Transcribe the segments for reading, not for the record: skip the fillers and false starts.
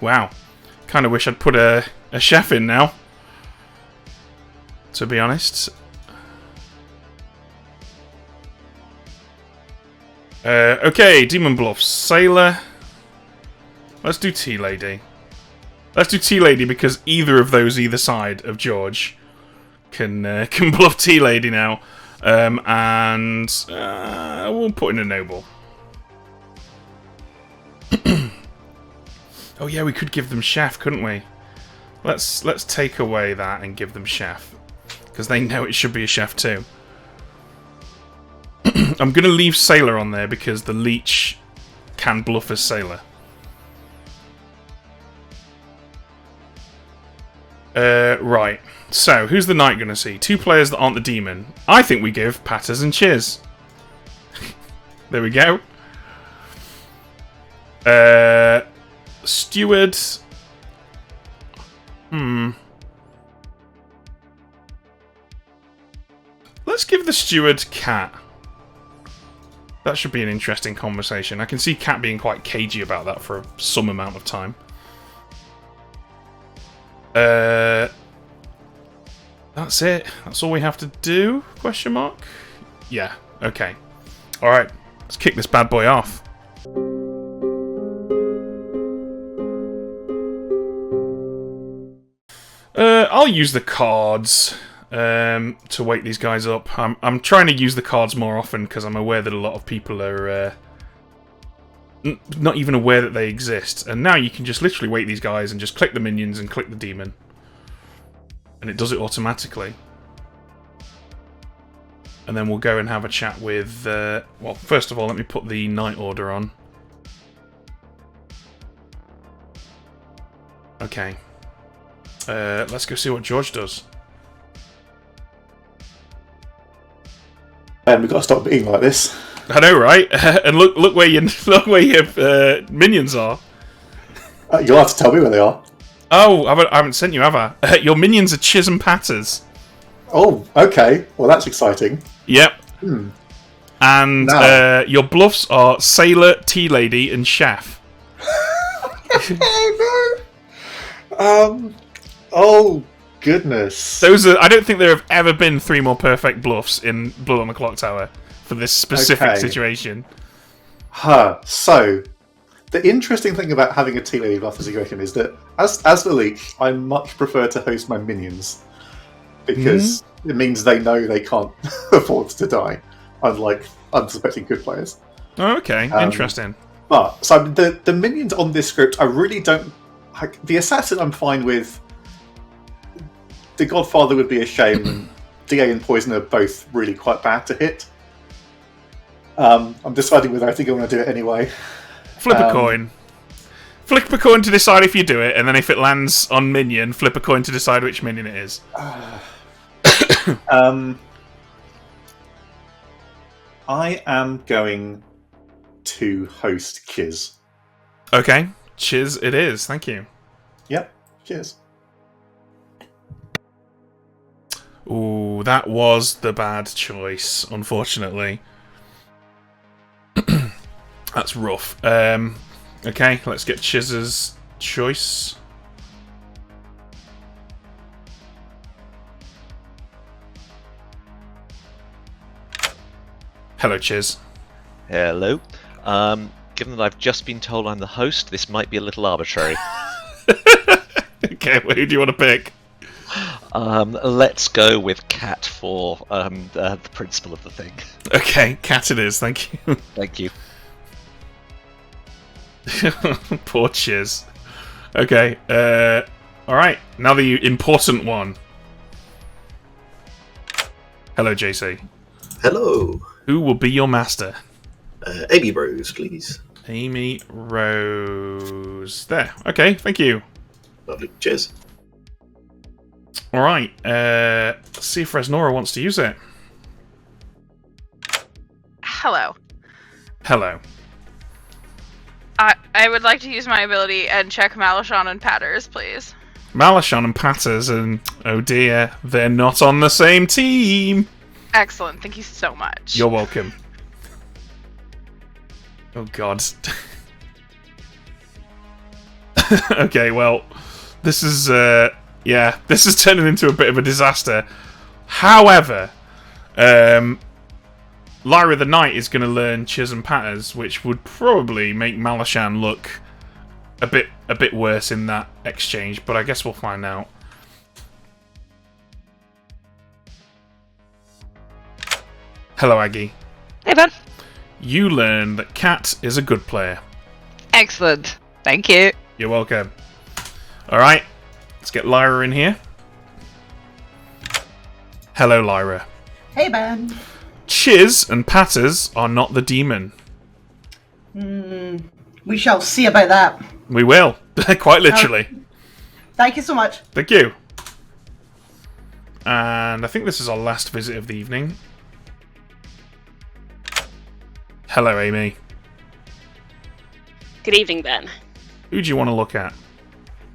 Wow. Kind of wish I'd put a chef in now, to be honest. Okay, Demon Bluffs. Sailor. Let's do Tea Lady. Let's do Tea Lady because either of those either side of George can bluff Tea Lady now. And we'll put in a Noble. Oh yeah, we could give them Chef, couldn't we? Let's take away that and give them Chef. Because they know it should be a Chef too. I'm going to leave Sailor on there because the Leech can bluff as Sailor. Right. So, who's the Knight going to see? 2 players that aren't the Demon. I think we give Patters and Chiz. There we go. Steward. Let's give the Steward Cat. That should be an interesting conversation. I can see Cat being quite cagey about that for some amount of time. That's it. That's all we have to do? Question mark? Yeah. Okay. Alright. Let's kick this bad boy off. I'll use the cards to wake these guys up. I'm trying to use the cards more often because I'm aware that a lot of people are not even aware that they exist. And now you can just literally wake these guys and just click the minions and click the demon. And it does it automatically. And then we'll go and have a chat with... well, first of all, let me put the Night Order on. Okay. Let's go see what George does. And we've got to stop being like this. I know, right? And look where your minions are. You'll have to tell me where they are. Oh, I haven't sent you, have I? Your minions are Chiz and Patters. Oh, okay. Well, that's exciting. Yep. And your bluffs are Sailor, Tea Lady, and Chef. Oh no! Oh goodness. Those are. I don't think there have ever been 3 more perfect bluffs in Blood on the Clocktower for this specific situation. So the interesting thing about having a Tea Lady bluff situation is that as the Leech, I much prefer to host my minions because it means they know they can't afford to die, unlike unsuspecting good players. Oh, okay, interesting. But so the minions on this script, I really don't like. The assassin, I'm fine with. The Godfather would be a shame, and DA and Poison are both really quite bad to hit. I'm deciding whether I think I want to do it anyway. Flip a coin. Flip a coin to decide if you do it, and then if it lands on minion, flip a coin to decide which minion it is. I am going to host Chiz. Okay, Chiz it is. Thank you. Yep, cheers. Ooh, that was the bad choice, unfortunately. That's rough. Okay, let's get Chiz's choice. Hello, Chiz. Hello. Given that I've just been told I'm the host, this might be a little arbitrary. Okay, well, who do you want to pick? Let's go with Cat for the principle of the thing. Okay, Cat it is, thank you. Thank you. Poor Chiz. Okay, alright, now the important one. Hello, JC. Hello. Who will be your master? Amy Rose, please. Amy Rose. There, okay, thank you. Lovely. Cheers. Alright, let's see if Resnora wants to use it. Hello. Hello. I would like to use my ability and check Malachon and Patters, please. Malachon and Patters, and oh dear, they're not on the same team. Excellent, thank you so much. You're welcome. Oh god. Okay, well, this is this is turning into a bit of a disaster. However, Lyra the Knight is going to learn Chiz and Patters, which would probably make Malashan look a bit worse in that exchange, but I guess we'll find out. Hello, Aggie. Hey, Ben. You learn that Kat is a good player. Excellent. Thank you. You're welcome. Alright, let's get Lyra in here. Hello, Lyra. Hey, Ben. Chiz and Patters are not the demon. We shall see about that. We will. Quite literally. Thank you so much. Thank you. And I think this is our last visit of the evening. Hello, Amy. Good evening, Ben. Who do you want to look at?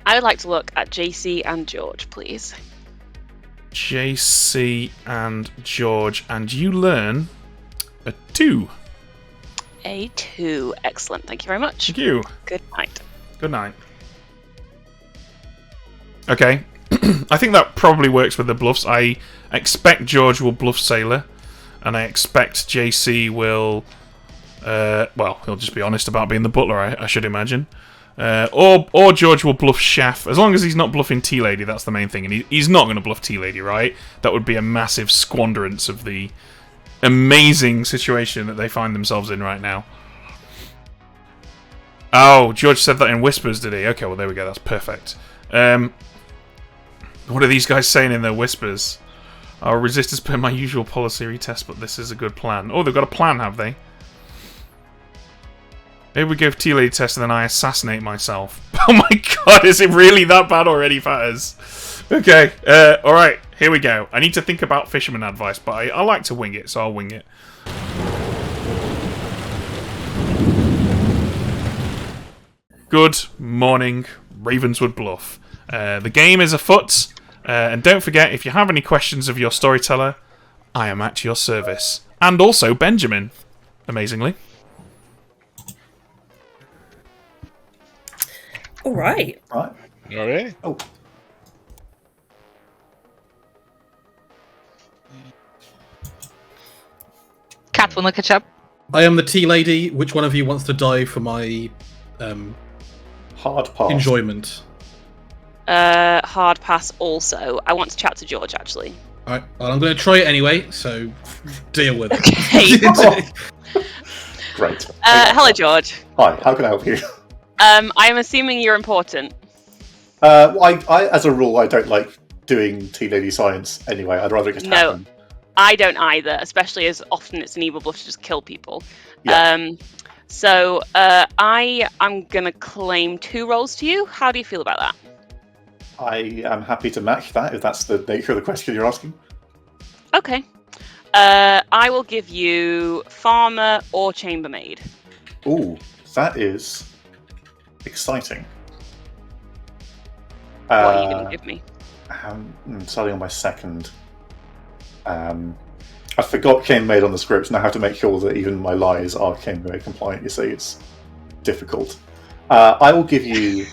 I would like to look at JC and George, please. JC and George. And you learn a 2. A 2. Excellent. Thank you very much. Thank you. Good night. Good night. Okay. I think that probably works with the bluffs. I expect George will bluff Sailor. And I expect JC will... well, he'll just be honest about being the butler, I should imagine. Or George will bluff Chef. As long as he's not bluffing Tea-Lady, that's the main thing. And he's not going to bluff Tea-Lady, right? That would be a massive squanderance of the amazing situation that they find themselves in right now. Oh, George said that in whispers, did he? Okay, well, there we go. That's perfect. What are these guys saying in their whispers? I'll resist as per my usual policy retest, but this is a good plan. Oh, they've got a plan, have they? Maybe we give Tea-Lady test and then I assassinate myself. Oh my god, is it really that bad already, Fatters? Okay, alright, here we go. I need to think about fisherman advice, but I like to wing it, so I'll wing it. Good morning, Ravenswood Bluff. The game is afoot, and don't forget, if you have any questions of your storyteller, I am at your service. And also Benjamin, amazingly. All right. Right. Alright. Oh. Cat, wanna catch up? I am the tea lady. Which one of you wants to die for my Hard pass. enjoyment? Hard pass also. I want to chat to George, actually. Alright, well, I'm going to try it anyway, so deal with it. Okay. Great. Hello, George. Hi, how can I help you? I am assuming you're important. I, as a rule, I don't like doing tea lady science anyway. I'd rather it just No. happen. I don't either, especially as often it's an evil bluff to just kill people. Yeah. So I am going to claim 2 roles to you. How do you feel about that? I am happy to match that, if that's the nature of the question you're asking. Okay. I will give you farmer or chambermaid. Ooh, that is exciting. What are you going to give me? Starting on my second. I forgot chambermaid on the script, and I have to make sure that even my lies are chambermaid compliant. You see, it's difficult. I will give you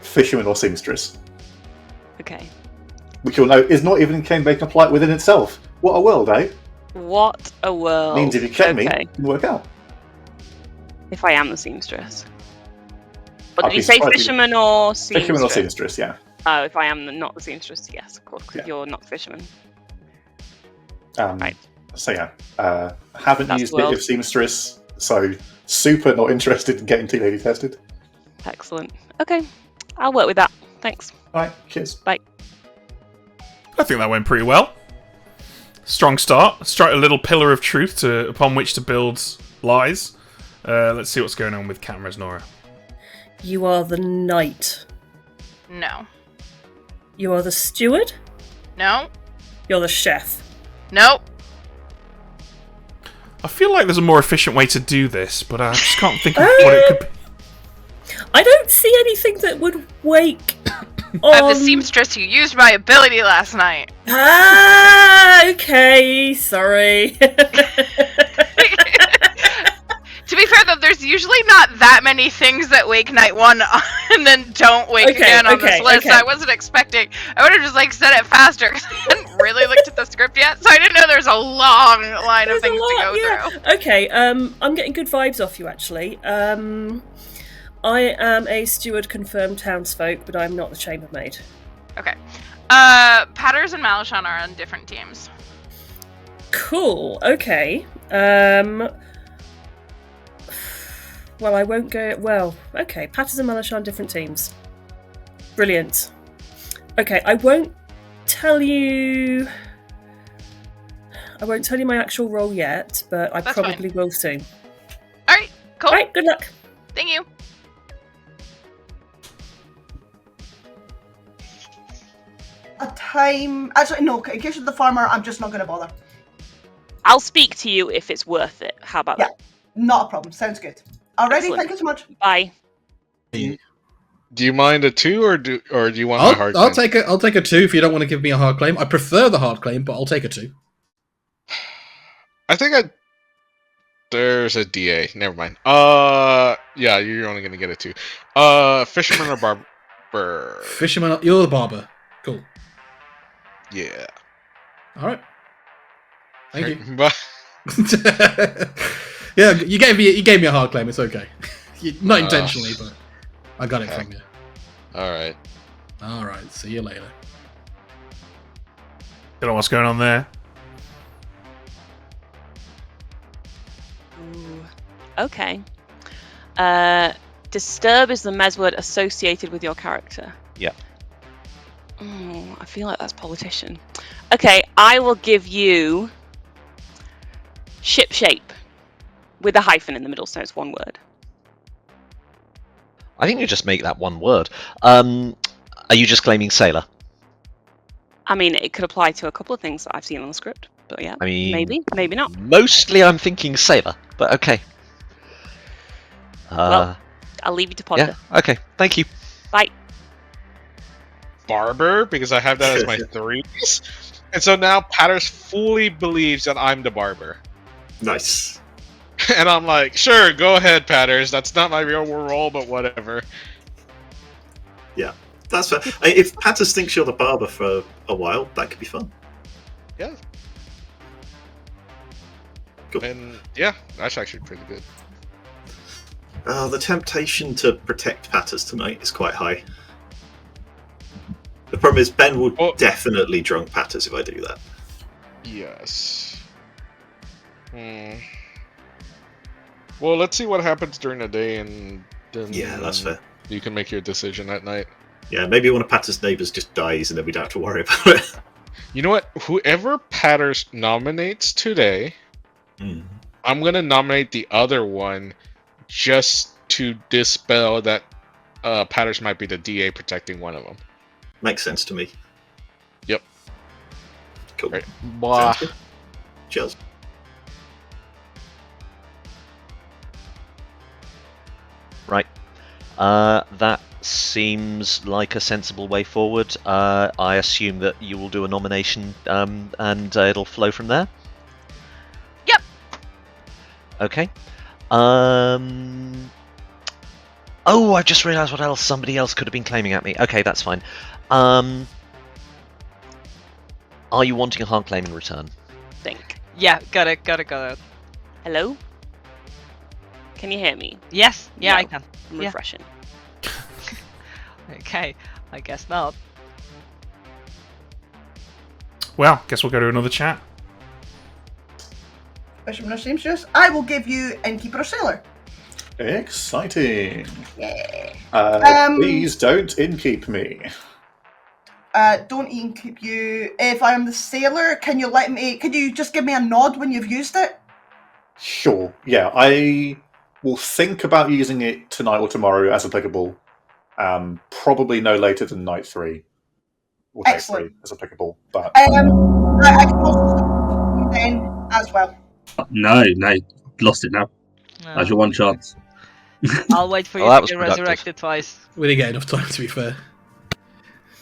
fisherman or seamstress. Okay. Which you'll know is not even chambermaid compliant within itself. What a world, eh? What a world. Means if you check me, Okay. it can work out. If I am the seamstress. But I'd did you be say surprised if- fisherman or seamstress? Fisherman or seamstress, yeah. Oh, if I am not the seamstress, yes, of course, because Yeah. you're not the fisherman. Right. So yeah, haven't That's used the world. native seamstress, so super not interested in getting tea lady tested. Excellent. Okay, I'll work with that. Thanks. All right, cheers. Bye. I think that went pretty well. Strong start. Strike a little pillar of truth upon which to build lies. Let's see what's going on with Kat and Resnora. You are the knight. No. You are the steward. No. You're the chef. Nope. I feel like there's a more efficient way to do this, but I just can't think of what it could be. I don't see anything that would wake I'm on... the seamstress who used my ability last night. Ah, okay, sorry. To be fair, though, there's usually not that many things that wake Night 1 and then don't wake Okay, again on this okay, list. okay. I wasn't expecting. I would have just like said it faster because I hadn't really looked at the script yet, so I didn't know there's a long line of There's a things lot, to go yeah. through. Okay, I'm getting good vibes off you, actually. I am a steward confirmed townsfolk, but I'm not the chambermaid. Okay. Patters and Malishon are on different teams. Cool, okay. Well, I won't go... Well, okay, Patters and Malishon, different teams. Brilliant. Okay, I won't tell you my actual role yet, but I That's probably will soon. Alright, cool. Alright, good luck. Thank you. A time. Actually, no. In case you're the farmer, I'm just not going to bother. I'll speak to you if it's worth it. How about Yeah, not a problem. Sounds good. Alrighty, Excellent. thank you so much. that? Bye. Do you mind a 2 or do you want my hard I'll claim? I'll take a 2 if you don't want to give me a hard claim. I prefer the hard claim, but I'll take a 2. I think there's a DA. Never mind. Yeah, you're only gonna get a 2. Fisherman or barber? Fisherman, you're the barber. Cool. Yeah. All right. Thank you. But Yeah, you gave me a hard claim. It's okay. Not intentionally, but I got it okay. from you. All right. All right. See you later. Don't know what's going on there. Ooh. Okay. Disturb is the mez word associated with your character. Yeah. I feel like that's politician. Okay, I will give you ship shape with a hyphen in the middle, so it's one word. I think you just make that one word. Are you just claiming sailor? I mean, it could apply to a couple of things that I've seen on the script, but yeah, I mean, maybe not. Mostly I'm thinking sailor, but okay. Well, I'll leave you to ponder. Yeah, okay, thank you. Bye. Barber, because I have that as my 3s. And so now Patters fully believes that I'm the barber. Nice. And I'm like, sure, go ahead, Patters. That's not my real role, but whatever. Yeah, that's fair. If Patters thinks you're the barber for a while, that could be fun. Yeah. Cool. And yeah, that's actually pretty good. The temptation to protect Patters tonight is quite high. The problem is Ben will definitely drunk Patters if I do that. Yes. Well, let's see what happens during the day, and then Yeah, that's fair. you can make your decision at night. Yeah, maybe one of Patters' neighbours just dies and then we don't have to worry about it. You know what? Whoever Patters nominates today, I'm going to nominate the other one just to dispel that Patters might be the DA protecting one of them. Makes sense to me. Yep. Cool. Right. Blah. Sounds good. Cheers. Right. That seems like a sensible way forward. I assume that you will do a nomination and it'll flow from there? Yep. Okay. Oh, I just realised what else somebody else could have been claiming at me. Okay, that's fine. Are you wanting a hard claim in return? Think. Yeah, got it. Hello? Can you hear me? Yes, yeah, No. I can. I'm Yeah. refreshing. Okay, I guess not. Well, guess we'll go to another chat. Fisherman or seamstress, I will give you innkeeper or sailor. Exciting. Yeah. Please don't inkeep me. Don't inkeep you. If I am the sailor, can you let me? Could you just give me a nod when you've used it? Sure. Yeah, I will think about using it tonight or tomorrow as applicable. Probably no later than night 3. Or day Excellent. 3 as applicable. But I can also then as well. No, lost it now. That's your one chance. I'll wait for you that to was get productive. resurrected twice. We didn't get enough time, to be fair.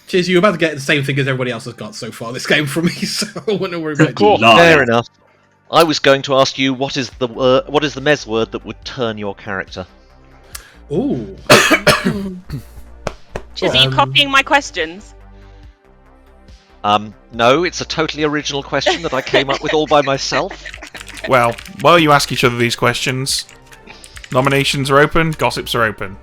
Cheers, you're about to get the same thing as everybody else has got so far this game from me, so I wouldn't worry about it. Cool. Fair enough. I was going to ask you what is the mez word that would turn your character? Ooh. Chiz, are you copying my questions? No, it's a totally original question that I came up with all by myself. Well, while you ask each other these questions, nominations are open, gossips are open.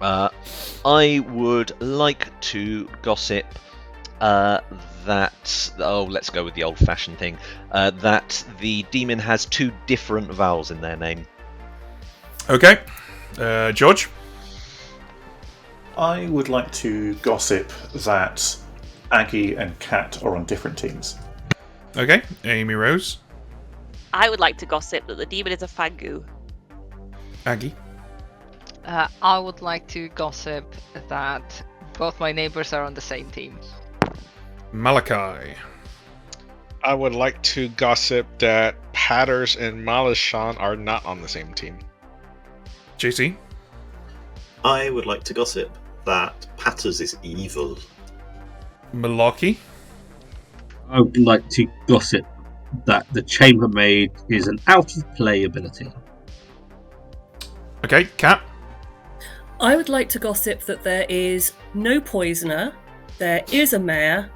I would like to gossip that... Oh, let's go with the old-fashioned thing. That the demon has 2 different vowels in their name. Okay. George? I would like to gossip that Aggie and Kat are on different teams. Okay. Amy Rose? I would like to gossip that the demon is a fagu. Aggie? I would like to gossip that both my neighbors are on the same team. Malachi? I would like to gossip that Patters and Malashan are not on the same team. JC? I would like to gossip that Patters is evil. Malaki? I would like to gossip that the Chambermaid is an out-of-play ability. Okay, Kat? I would like to gossip that there is no poisoner, there is a mayor,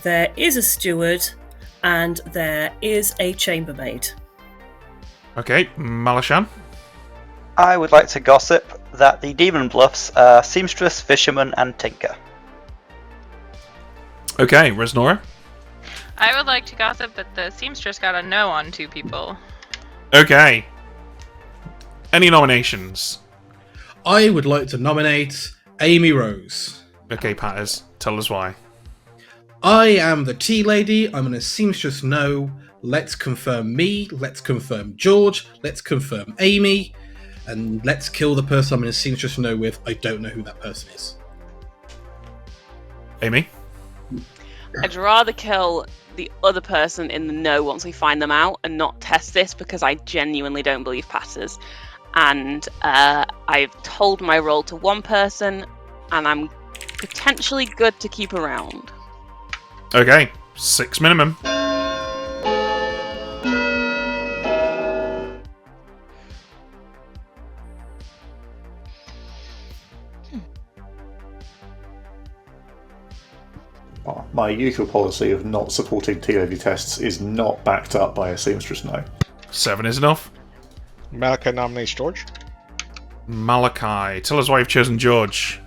there is a steward, and there is a chambermaid. Okay, Malashan? I would like to gossip that the demon bluffs are seamstress, fisherman, and tinker. Okay, Resnora? I would like to gossip that the seamstress got a no on 2 people. Okay. Any nominations? I would like to nominate Amy Rose. Okay, Patters, tell us why. I am the tea lady. I'm a seamstress no. Let's confirm me. Let's confirm George. Let's confirm Amy. And let's kill the person I'm in a seamstress no with. I don't know who that person is. Amy? I'd rather kill the other person in the no once we find them out and not test this because I genuinely don't believe Patters. And I've told my role to 1 person and I'm potentially good to keep around. Okay, 6 minimum. My usual policy of not supporting T-Lady tests is not backed up by a seamstress no. 7 is enough. Malachi nominates George. Malachi, tell us why you've chosen George.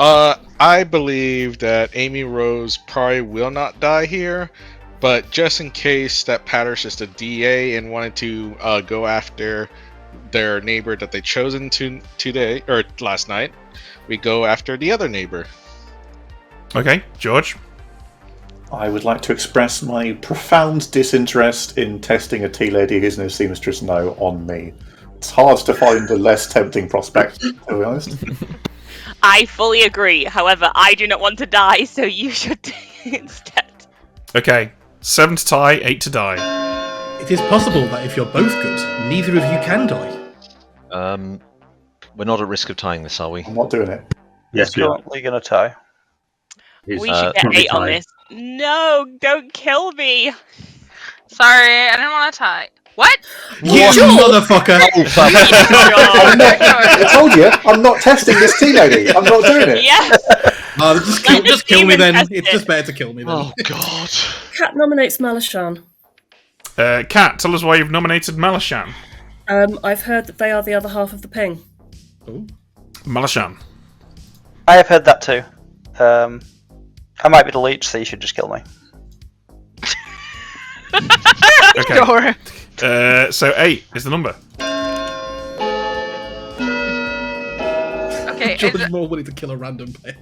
I believe that Amy Rose probably will not die here, but just in case that Patters is the DA and wanted to go after their neighbor that they chosen today or last night, we go after the other neighbor. Okay, George? I would like to express my profound disinterest in testing a tea lady who's no seamstress no on me. It's hard to find a less tempting prospect, to be honest. I fully agree. However, I do not want to die, so you should instead. Okay, 7 to tie, 8 to die. It is possible that if you're both good, neither of you can die. We're not at risk of tying this, are we? I'm not doing it. Yes, we are. Currently going to tie. We should get 8 on this. No, don't kill me. Sorry, I didn't want to tie. What? You motherfucker! I told you, I'm not testing this tea lady. I'm not doing it. Yes. Just kill me then. It's just better to kill me then. Oh god. Kat nominates Malashan. Kat, tell us why you've nominated Malashan. I've heard that they are the other half of the ping. Ooh. Malashan. I have heard that too. I might be the leech, so you should just kill me. Okay. So 8 is the number. Okay. George is more willing to kill a random player.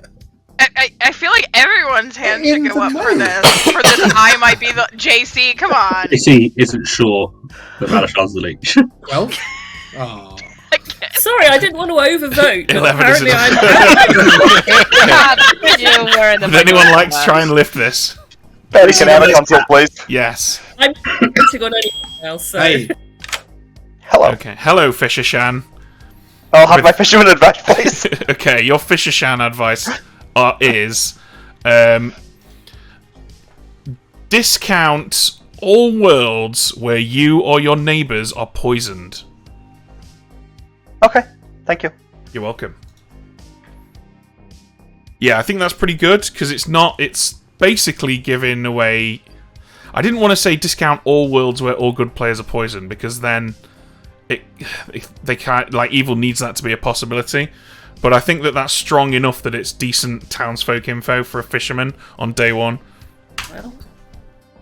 I feel like everyone's hand should go up for this. For this, I might be the JC. Come on. JC isn't sure that Malashan's the leech. Well, oh. Sorry, I didn't want to overvote. But 11 is apparently enough. Would anyone like to try and lift this? Betty, can I have a console, please? Yes. I'm voting on anything else. So. Hey. Hello. Okay. Hello, Fisher Shan. I'll have my fisherman advice, please. Okay, your Fisher Shan advice is discount all worlds where you or your neighbours are poisoned. Okay, thank you. You're welcome. Yeah, I think that's pretty good, because it's basically giving away... I didn't want to say discount all worlds where all good players are poisoned, because then they can't... Like, evil needs that to be a possibility. But I think that that's strong enough that it's decent townsfolk info for a fisherman on day one. Well.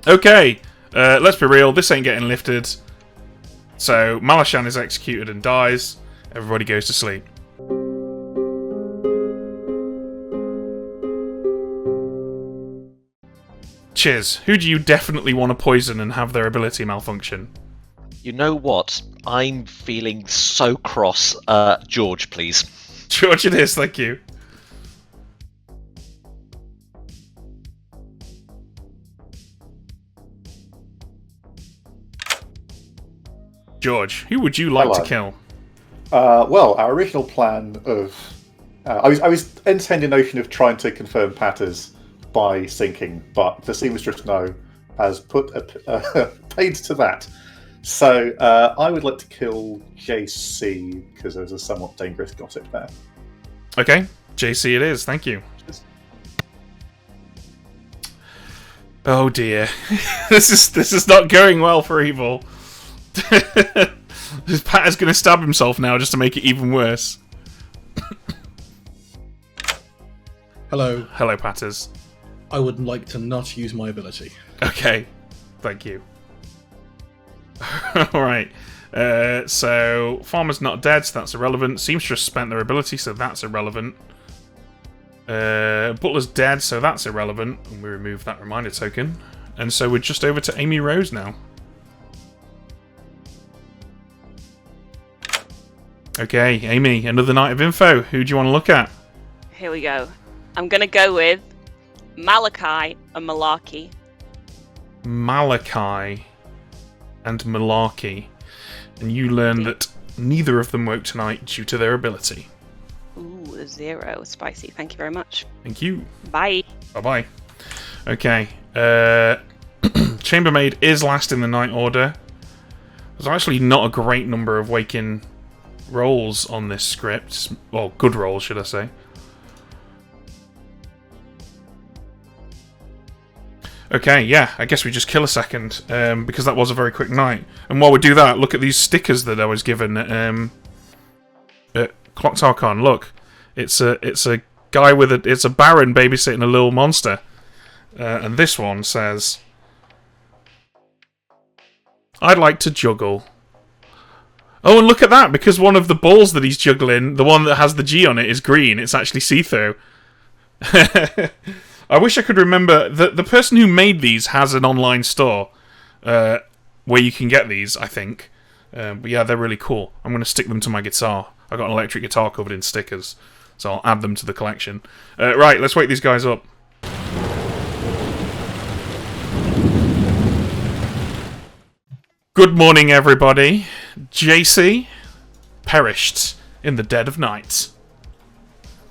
Okay, let's be real, this ain't getting lifted. So, Malashan is executed and dies. Everybody goes to sleep. Chiz, who do you definitely want to poison and have their ability malfunction? You know what? I'm feeling so cross. George, please. George it is, thank you. George, who would you like to kill? Well, our original plan of... I was entertaining the notion of trying to confirm Patters by sinking, but the seamstress no has put a paid to that. So I would like to kill JC because there's a somewhat dangerous gossip there. Okay, JC it is, thank you. Oh dear. this is not going well for evil. Patter's gonna stab himself now just to make it even worse. Hello. Hello, Patters. I would like to not use my ability. Okay, thank you. Alright, so Farmer's not dead, so that's irrelevant. Seamstress spent their ability, so that's irrelevant. Butler's dead, so that's irrelevant. And we remove that reminder token. And so we're just over to Amy Rose now. Okay, Amy, another night of info. Who do you want to look at? Here we go. I'm going to go with Malachi and Malarkey. Malachi and Malarkey. And you learn that neither of them woke tonight due to their ability. Ooh, a 0. Spicy. Thank you very much. Thank you. Bye. Bye-bye. Okay. Chambermaid is last in the night order. There's actually not a great number of waking rolls on this script. Well, good rolls, should I say. Okay, yeah, I guess we just kill a second, because that was a very quick night. And while we do that, look at these stickers that I was given at Clocktower Con. Look, it's a guy with it's a baron babysitting a little monster, and this one says, "I'd like to juggle." Oh, and look at that! Because one of the balls that he's juggling, the one that has the G on it, is green. It's actually see-through. I wish I could remember that the person who made these has an online store where you can get these, I think. But yeah, they're really cool. I'm going to stick them to my guitar. I've got an electric guitar covered in stickers, so I'll add them to the collection. Right, let's wake these guys up. Good morning, everybody. JC perished in the dead of night.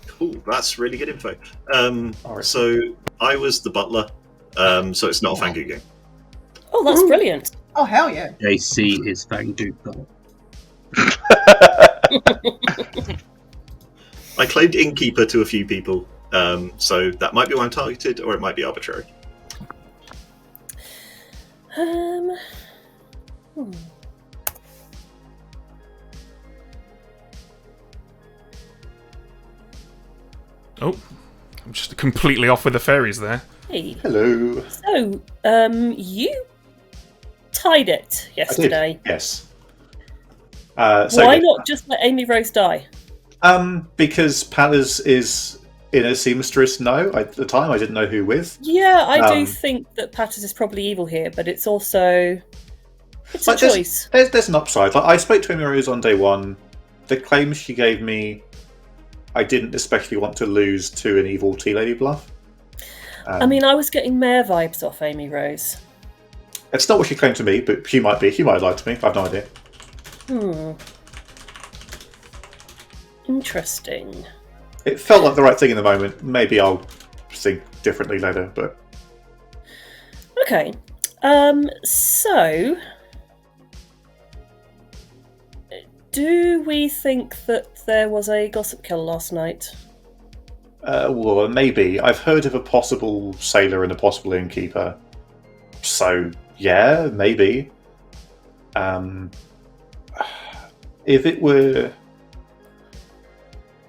Cool, that's really good info. So I was the butler, so it's not a Fangu game. Oh, that's brilliant. Oh, hell yeah. JC is Fangu. I claimed innkeeper to a few people, so that might be why I'm targeted, or it might be arbitrary. Oh, I'm just completely off with the fairies there. Hey. Hello. So, you tied it yesterday. I did, yes. Why not just let Amy Rose die? Because Palace is in a seamstress no. At the time, I didn't know who with. Yeah, I do think that Patters is probably evil here, but it's also... It's a choice. There's an upside. Like, I spoke to Amy Rose on day one. The claims she gave me, I didn't especially want to lose to an evil tea lady bluff. I mean, I was getting mayor vibes off Amy Rose. It's not what she claimed to me, but she might be. She might have lied to me. I've no idea. Interesting. It felt like the right thing in the moment. Maybe I'll think differently later, but... Okay. So... Do we think that there was a gossip kill last night? Well, maybe. I've heard of a possible sailor and a possible innkeeper. So, yeah, maybe. If it were...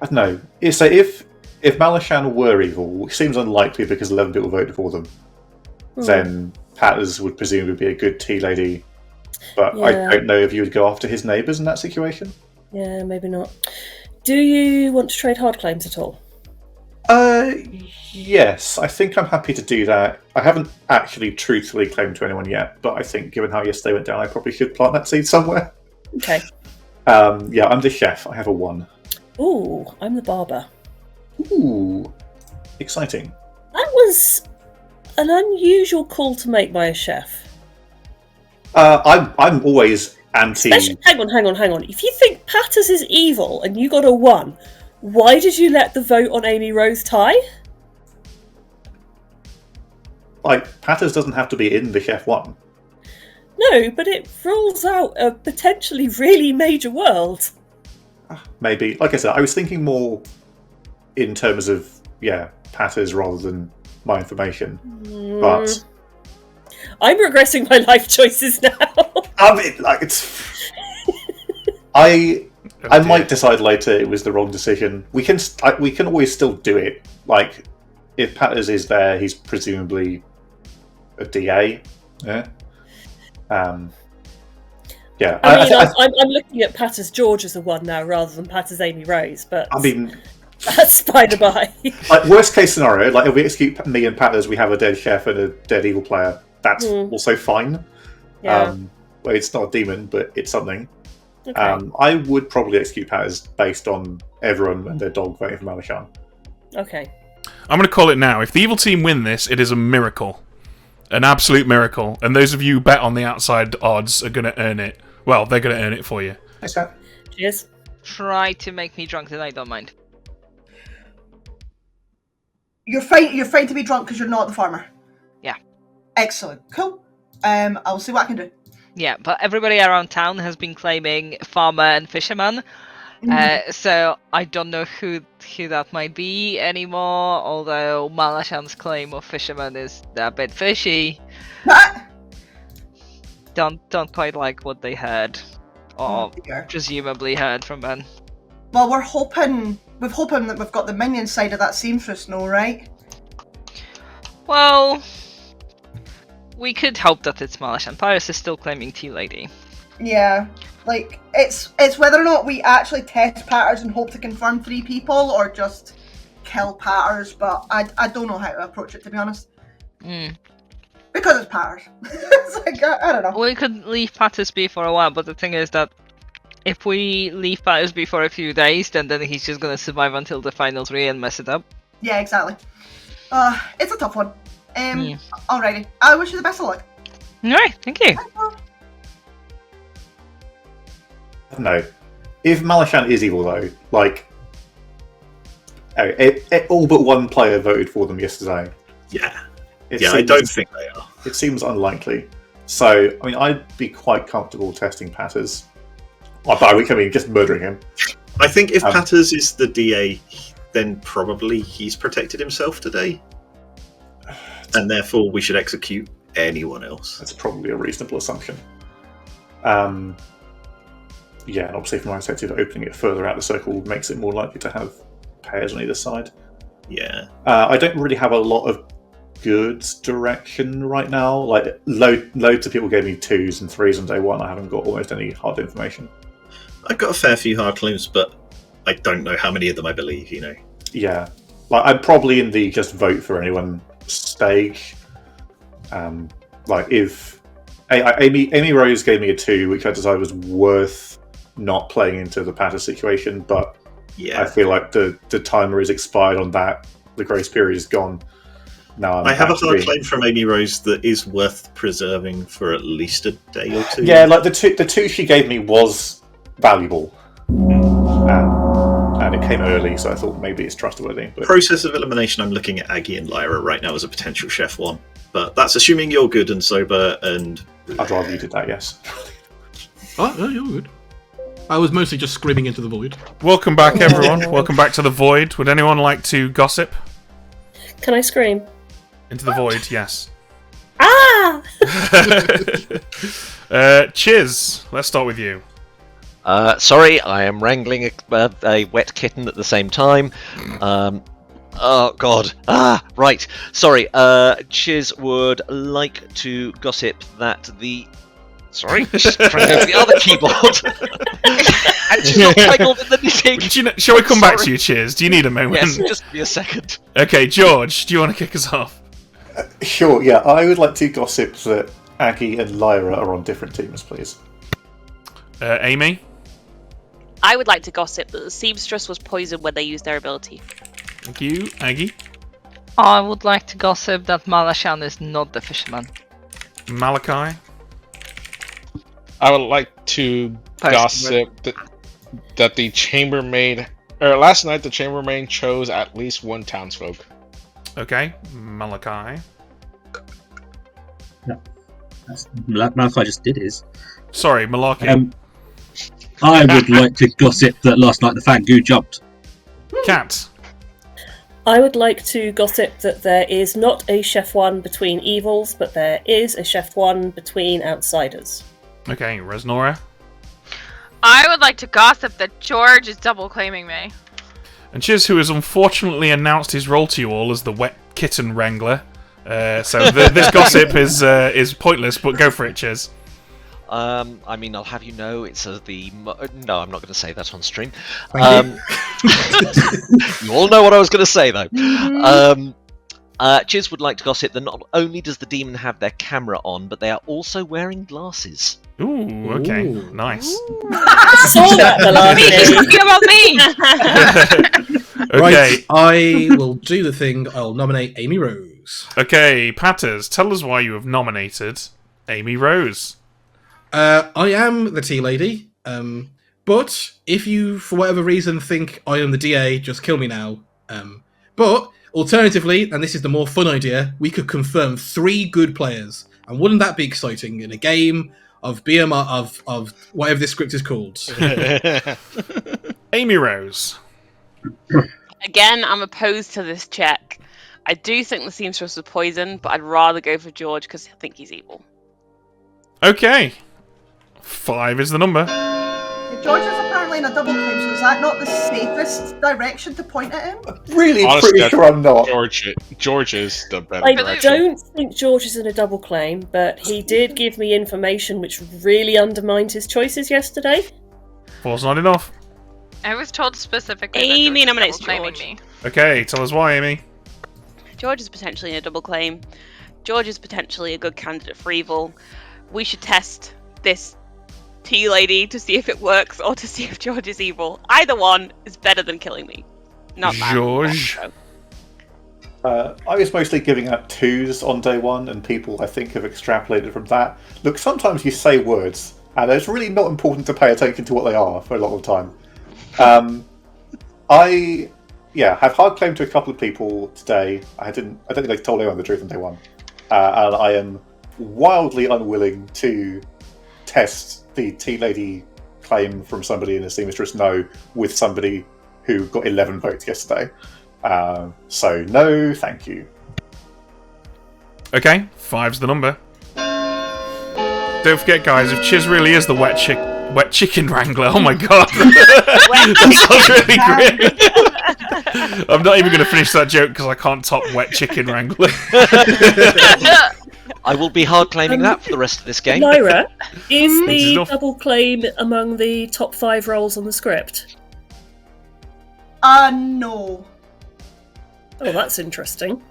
I don't know. So if Malashan were evil, which seems unlikely because 11 people voted for them, then Patters would presumably be a good tea lady. But I don't know if you would go after his neighbours in that situation. Yeah, maybe not. Do you want to trade hard claims at all? Yes, I think I'm happy to do that. I haven't actually truthfully claimed to anyone yet, but I think given how yesterday went down, I probably should plant that seed somewhere. Okay. Yeah, I'm the chef. I have a 1. Ooh, I'm the barber. Ooh, exciting. That was an unusual call to make by a chef. I'm always anti... Hang on. If you think Patters is evil and you got a 1, why did you let the vote on Amy Rose tie? Like, Patters doesn't have to be in the chef 1. No, but it rules out a potentially really major world. Maybe. Like I said, I was thinking more in terms of, Patters rather than my information. But... I'm regretting my life choices now. I mean, like, it's... I might decide later it was the wrong decision. We can always still do it. Like, if Patters is there, he's presumably a DA. Yeah. I'm looking at Patters George as a 1 now rather than Patters Amy Rose, but I mean, that's by the by. Like, worst case scenario, like if we execute me and Patters, we have a dead chef and a dead evil player. That's also fine. Yeah. Well, it's not a demon, but it's something. Okay. I would probably execute Patters based on everyone and their dog voting for Malashan. Okay. I'm going to call it now. If the evil team win this, it is a miracle. An absolute miracle. And those of you who bet on the outside odds are going to earn it. Well, they're going to earn it for you. Thanks, Matt. Cheers. Try to make me drunk, then I don't mind. You're fine to be drunk because you're not the farmer. Yeah. Excellent. Cool. I'll see what I can do. Yeah, but everybody around town has been claiming farmer and fisherman. So I don't know who that might be anymore, although Malashan's claim of fisherman is a bit fishy. Don't quite like what they heard. Or presumably heard from Ben. Well, we're hoping that we've got the minion side of that seamstress, no, right? Well, we could hope that it's Malashan. Pyrus is still claiming Tea Lady. Yeah, like it's whether or not we actually test Patters and hope to confirm 3 people, or just kill Patters. But I don't know how to approach it, to be honest. Because it's Patters. It's like, I don't know. We could leave Patters be for a while, but the thing is that if we leave Patters be for a few days, then he's just gonna survive until the final 3 and mess it up. Yeah, exactly. It's a tough one. Alrighty. I wish you the best of luck. Alright, thank you. No. If Malashan is evil, though, like... all but 1 player voted for them yesterday. Yeah. I don't think they are. It seems unlikely. So, I mean, I'd be quite comfortable testing Patters. Well, by which I mean just murdering him. I think if Patters is the DA, then probably he's protected himself today. And therefore we should execute anyone else. That's probably a reasonable assumption. Yeah, and obviously from my perspective, opening it further out the circle makes it more likely to have pairs on either side. Yeah. I don't really have a lot of good direction right now. Like, loads of people gave me 2s and 3s on day 1. I haven't got almost any hard information. I've got a fair few hard claims, but I don't know how many of them I believe, you know. Yeah. Like, I'm probably in the just vote for anyone stage. Like, if... Amy Rose gave me a 2, which I decided was worth not playing into the Patter situation, but yeah. I feel like the timer is expired on that. The grace period is gone. Now I have a hard claim from Amy Rose that is worth preserving for at least a day or 2. Yeah, like the two she gave me was valuable. And it came early, so I thought maybe it's trustworthy. But... Process of elimination, I'm looking at Aggie and Lyra right now as a potential chef 1. But that's assuming you're good and sober and... I'd rather you did that, yes. Oh, no, you're good. I was mostly just screaming into the void. Welcome back, everyone. Welcome back to the void. Would anyone like to gossip? Can I scream? Into the void, yes. Ah! Chiz, let's start with you. Sorry, I am wrangling a wet kitten at the same time. Oh god. Right. Sorry. Chiz would like to gossip that the. Sorry, just trying to go to the other keyboard. And she's not tangled in the knitting. Shall we come back to you, Chiz? Do you need a moment? Yes, just give me a second. Okay, George, do you want to kick us off? Sure, yeah. I would like to gossip that Aggie and Lyra are on different teams, please. Amy? I would like to gossip that the seamstress was poisoned when they used their ability. Thank you. Aggie? I would like to gossip that Malashan is not the fisherman. Malachi? I would like to gossip that the chambermaid, or last night the chambermaid chose at least one townsfolk. Okay, Malachi. No, Malachi just did his. Sorry, Malachi. I would like to gossip that last night the Fangoo jumped. Cat. I would like to gossip that there is not a Chef 1 between evils, but there is a Chef 1 between outsiders. Okay, Resnora. I would like to gossip that George is double claiming me. And Chiz, who has unfortunately announced his role to you all as the wet kitten wrangler. So this gossip is pointless, but go for it, Chiz. I mean, I'll have you know, it's no, I'm not going to say that on stream. You all know what I was going to say, though. Chiz would like to gossip that not only does the demon have their camera on, but they are also wearing glasses. Ooh, okay, nice. I saw that the last Talking about me! Okay. Right, I will do the thing. I'll nominate Amy Rose. Okay, Patters, tell us why you have nominated Amy Rose. I am the tea lady, but if you, for whatever reason, think I am the DA, just kill me now. But alternatively, and this is the more fun idea, we could confirm 3 good players, and wouldn't that be exciting in a game of BMR of whatever this script is called? Amy Rose. Again, I'm opposed to this check. I do think the seamstress was poisoned, but I'd rather go for George because I think he's evil. Okay. 5 is the number. George is apparently in a double claim, so is that not the safest direction to point at him? Really, Honestly, pretty sure I'm not. George is the better I direction. don't think George is in a double claim, but he did give me information which really undermined his choices yesterday. 4's not enough. I was told specifically Amy that George nominates was double George. claiming me. Okay, tell us why, Amy. George is potentially in a double claim. George is potentially a good candidate for evil. We should test this tea lady to see if it works or to see if George is evil. Either one is better than killing me. Not that. George. I was mostly giving out 2s on day 1, and people, I think, have extrapolated from that. Look, sometimes you say words, and it's really not important to pay attention to what they are for a lot of the time. I have hard claim to a couple of people today. I don't think I told anyone the truth on day 1. And I am wildly unwilling to test the tea lady claim from somebody in a seamstress no with somebody who got 11 votes yesterday. So no, thank you. Okay, 5's the number. Don't forget, guys, if Chiz really is the wet chicken wrangler, oh my god, that sounds really great. I'm not even going to finish that joke because I can't top wet chicken wrangler. I will be hard claiming that for the rest of this game. Lyra, is the enough. double claim among the top 5 roles on the script? No. Oh, that's interesting.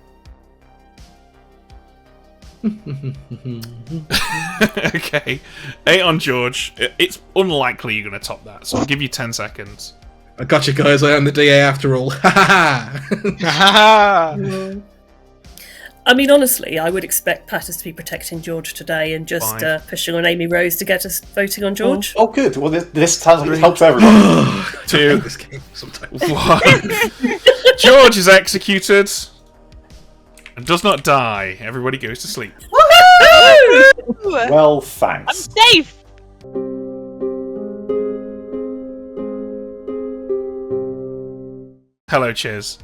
Okay, 8 on George. It's unlikely you're going to top that, so I'll give you 10 seconds. I got you guys, I am the DA after all. I mean, honestly, I would expect Patters to be protecting George today and just pushing on Amy Rose to get us voting on George. Oh, good. Well, this sounds like it helps everyone. 2, this game sometimes. 1. George is executed and does not die. Everybody goes to sleep. Well, thanks. I'm safe! Hello, cheers.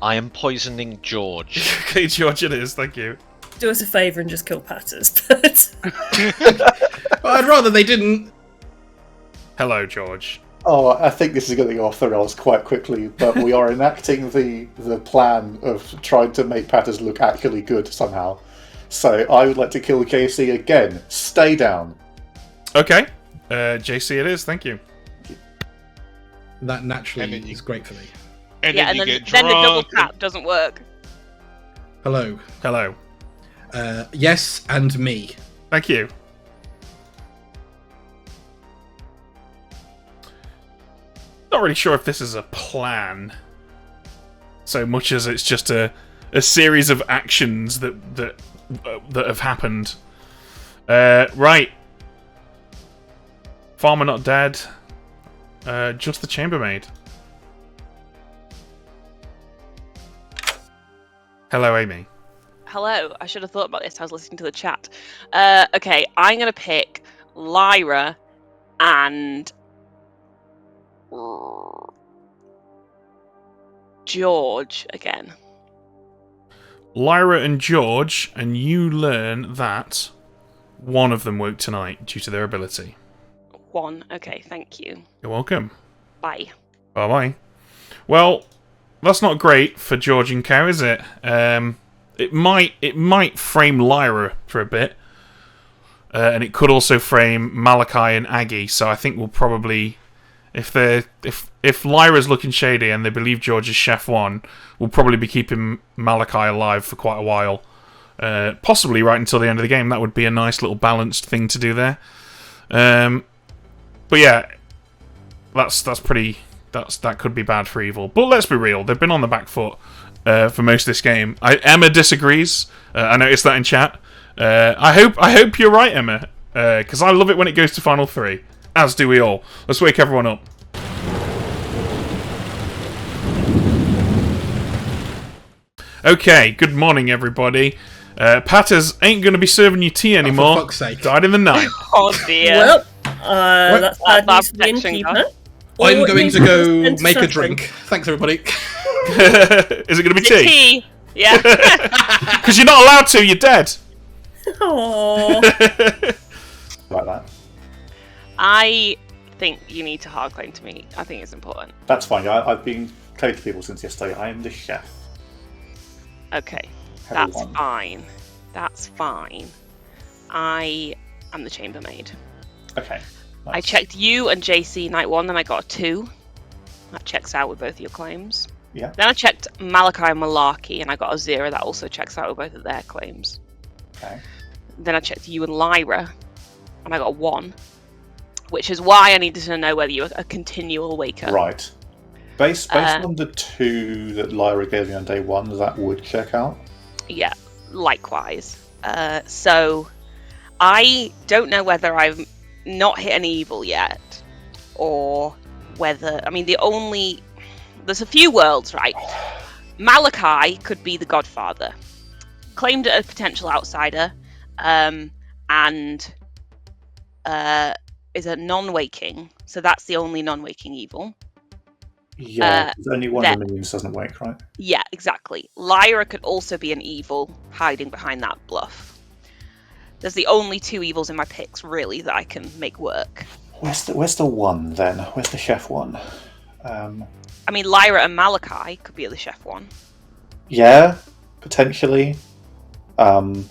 I am poisoning George. Okay, George, it is. Thank you. Do us a favour and just kill Patters. But Well, I'd rather they didn't. Hello, George. Oh, I think this is going to go off the rails quite quickly, but we are enacting the plan of trying to make Patters look actually good somehow. So I would like to kill JC again. Stay down. Okay. JC it is. Thank you. That naturally And then is great for me. And Yeah, then and you then, get then the double drunk. tap doesn't work. Hello. Hello. Yes, and me. Thank you. Not really sure if this is a plan, so much as it's just a series of actions that have happened. Right. Farmer not dead. Just the chambermaid. Hello, Amy. Hello, I should have thought about this. I was listening to the chat. Okay, I'm going to pick Lyra and George again. Lyra and George, and you learn that one of them woke tonight due to their ability. One. Okay, thank you. You're welcome. Bye. Bye-bye. Well, that's not great for George and Cow, is it? It might frame Lyra for a bit, and it could also frame Malachi and Aggie. So I think we'll probably, if Lyra's looking shady and they believe George is Chef 1, we'll probably be keeping Malachi alive for quite a while, possibly right until the end of the game. That would be a nice little balanced thing to do there. But yeah, that could be bad for evil. But let's be real, they've been on the back foot for most of this game. Emma disagrees. I noticed that in chat. I hope you're right, Emma, because I love it when it goes to Final 3, as do we all. Let's wake everyone up. Okay, good morning, everybody. Patters ain't going to be serving you tea anymore. For fuck's sake. Died in the night. Oh dear. well, that's bad bad news for the protection, innkeeper. guy. Or I'm it going means to we're go sent to make a suffering. drink. Thanks, everybody. Is it going to be Is it tea? tea? Yeah. Because you're not allowed to, you're dead. Aww. Like that. I think you need to hard claim to me. I think it's important. That's fine. I've been claimed to people since yesterday. I am the chef. Okay. Everyone. That's fine. That's fine. I am the chambermaid. Okay. I checked you and JC night 1 and I got a 2. That checks out with both of your claims. Yeah. Then I checked Malachi and Malarkey and I got a 0. That also checks out with both of their claims. Okay. Then I checked you and Lyra and I got a 1. Which is why I needed to know whether you were a continual waker. Right. Based on the 2 that Lyra gave me on day 1, that would check out. Yeah, likewise. So I don't know whether I've not hit any evil yet, or whether there's a few worlds, right? Malachi could be the Godfather, claimed a potential outsider, and is a non-waking, so that's the only non-waking evil. Yeah, only one of the minions doesn't wake, right? Yeah, exactly. Lyra could also be an evil hiding behind that bluff. There's the only 2 evils in my picks, really, that I can make work. Where's the one then? Where's the chef one? I mean, Lyra and Malachi could be the chef one. Yeah, potentially. I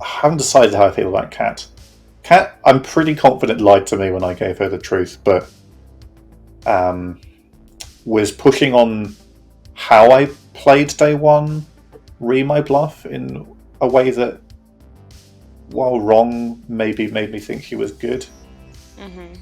haven't decided how I feel about Kat. Kat, I'm pretty confident, lied to me when I gave her the truth, but was pushing on how I played day 1, my bluff in a way that, while wrong, maybe made me think she was good. Mm-hmm.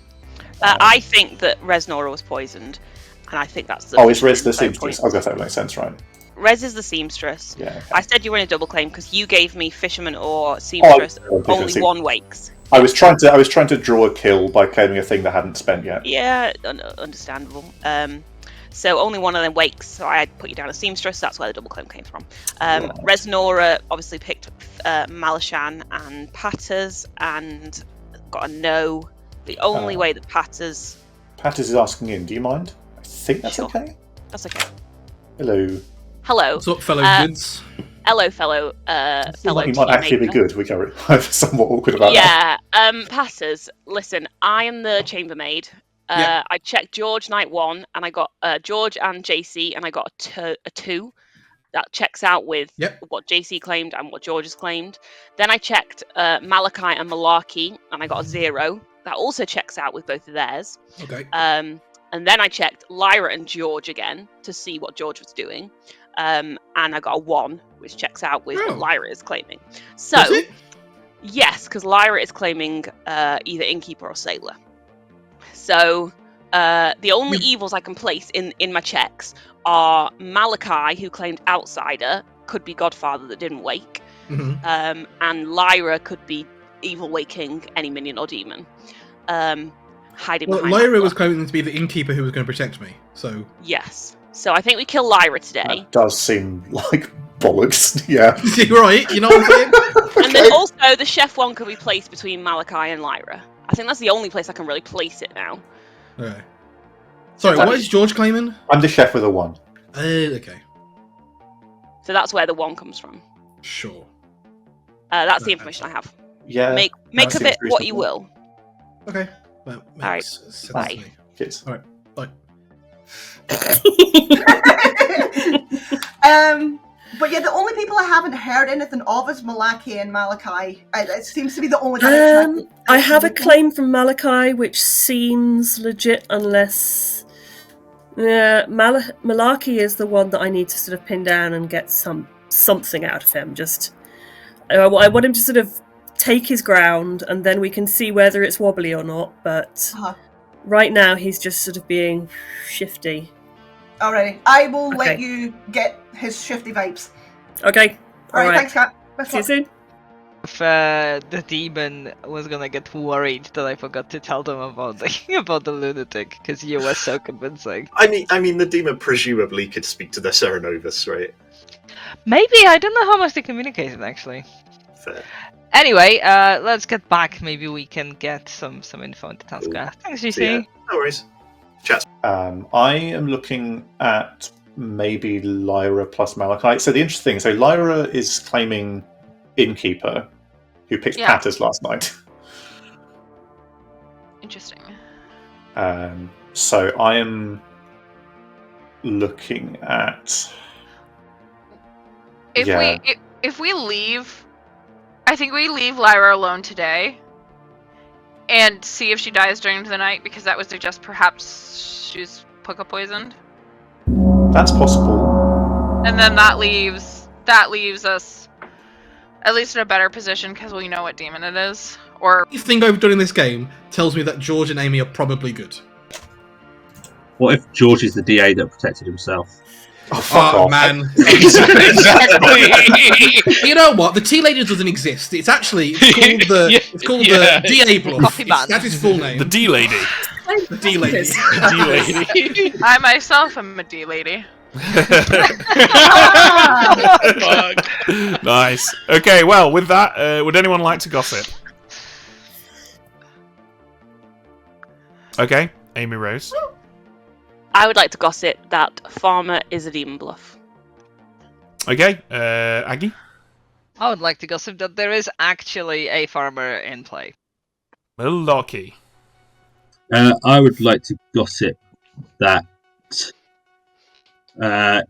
I think that Resnora was poisoned, and I think that's the... Oh, is Rez the seamstress? I guess that makes sense, right? Rez is the seamstress. Yeah. Okay. I said you were in a double claim because you gave me fisherman or seamstress. Only one wakes. I was trying to draw a kill by claiming a thing that hadn't spent yet. Yeah, understandable. So only one of them wakes, so I put you down as seamstress. That's where the double claim came from. Resnora obviously picked Malashan and Patters and got a no. The only way that Patters Patters is asking in. Do you mind? I think that's Sure. okay. That's okay. Hello. Hello. What's up, fellow goods? Hello, fellow. Fellow. You might actually be teammaker. good. We go somewhat awkward about that. Yeah. Passers. Listen, I am the chambermaid. Yeah. I checked George night 1, and I got George and JC, and I got a 2. That checks out with what JC claimed and what George has claimed. Then I checked Malachi and Malarkey, and I got a 0. That also checks out with both of theirs. Okay. And then I checked Lyra and George again to see what George was doing. And I got a 1, which checks out with what Lyra is claiming. So, yes, because Lyra is claiming either Innkeeper or Sailor. So, the only evils I can place in my checks are Malachi, who claimed Outsider, could be Godfather that didn't wake. Mm-hmm. And Lyra could be Evil Waking any minion or demon. Hiding Well, behind Lyra that was bluff. claiming to be the innkeeper who was going to protect me, so... Yes. So I think we kill Lyra today. That does seem like bollocks. Yeah. You're right, you know what I'm saying? And then also the chef one could be placed between Malachi and Lyra. I think that's the only place I can really place it now. Okay. Sorry, what is George claiming? I'm the chef with a 1. Okay. So that's where the 1 comes from. Sure. That's the information I have. Yeah. Make that of it seems what you reasonable. will. Okay. That makes Alright, sense bye. to me. Cheers. Alright, bye. But yeah, the only people I haven't heard anything of is Malaki and Malachi. It seems to be the only direction I have a claim from Malachi which seems legit unless... Yeah, Malaki is the one that I need to sort of pin down and get something out of him. Just, I want him to sort of take his ground and then we can see whether it's wobbly or not, but right now he's just sort of being shifty. Alrighty, I will let Okay. you get his shifty vibes. Okay. Alright, thanks, Kat. Best See you luck. soon. If the demon was gonna get worried that I forgot to tell them about the lunatic, because you were so convincing. I mean, the demon presumably could speak to the Serenovus, right? Maybe, I don't know how much they communicated actually. Fair. Anyway, let's get back. Maybe we can get some info into Tasca. Thanks, GC. So, yeah, no worries. Chat. I am looking at maybe Lyra plus Malachi. So the interesting thing, so Lyra is claiming Innkeeper, who picked Patters last night. Interesting. So I am looking at... If we leave, I think we leave Lyra alone today, and see if she dies during the night, because that would suggest perhaps she's Puka poisoned. That's possible. And then that leaves us at least in a better position because we know what demon it is. Or Everything I've done in this game tells me that George and Amy are probably good. What if George is the DA that protected himself? Oh, fuck off. Man. Exactly. You know what? The Tea Lady doesn't exist. It's actually called the DA Bluff. Coffee man. That's his full name. The D lady. The D Lady. The D lady. I myself am a D lady. Nice. Okay, well, with that, would anyone like to gossip? Okay, Amy Rose. I would like to gossip that Farmer is a demon bluff. Okay, Aggie? I would like to gossip that there is actually a farmer in play. Milwaukee. I would like to gossip that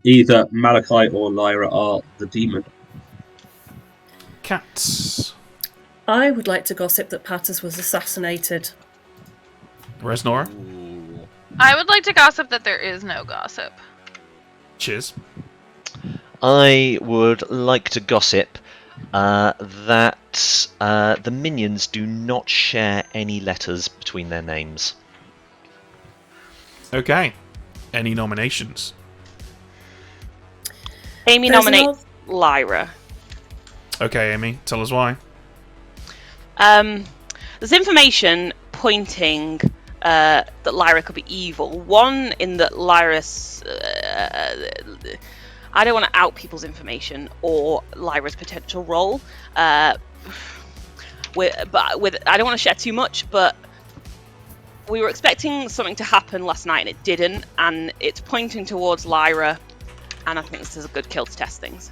either Malachi or Lyra are the demon. Cats. I would like to gossip that Patters was assassinated. Resnora. I would like to gossip that there is no gossip. Cheers. I would like to gossip that the minions do not share any letters between their names. Okay. Any nominations? Amy There's nominates Lyra. Okay, Amy, tell us why. There's information pointing that Lyra could be evil. One, in that Lyra's... I don't want to out people's information or Lyra's potential role. I don't want to share too much, but we were expecting something to happen last night and it didn't, and it's pointing towards Lyra, and I think this is a good kill to test things.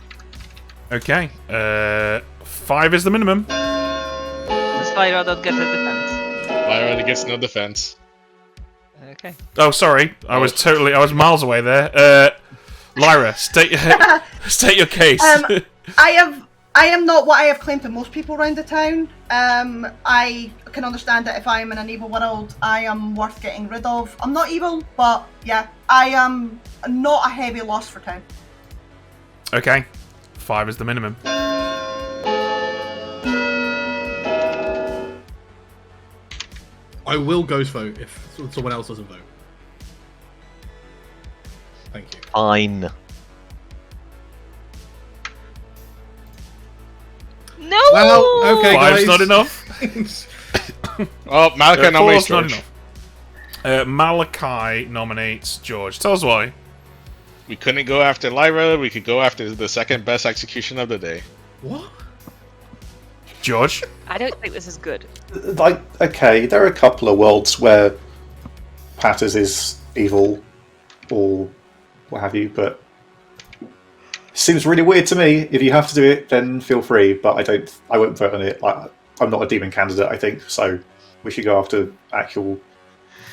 Okay. 5 is the minimum. Does Lyra not get a defense? Lyra gets no defense. Okay. Oh, sorry. I was miles away there. Lyra, state your case. I am not what I have claimed to most people around the town. I can understand that if I am in an evil world, I am worth getting rid of. I'm not evil, but yeah, I am not a heavy loss for town. Okay. 5 is the minimum. I will ghost vote if someone else doesn't vote. Thank you. Fine. No! Well, okay, 5's guys. not enough. Oh, Malachi nominates 4's not George. enough. Malachi nominates George. Tell us why. We couldn't go after Lyra. We could go after the second best execution of the day. What? George? I don't think this is good. Like, okay, there are a couple of worlds where Patters is evil or what have you, but it seems really weird to me. If you have to do it, then feel free, but I won't vote on it. I'm not a demon candidate, I think, so we should go after actual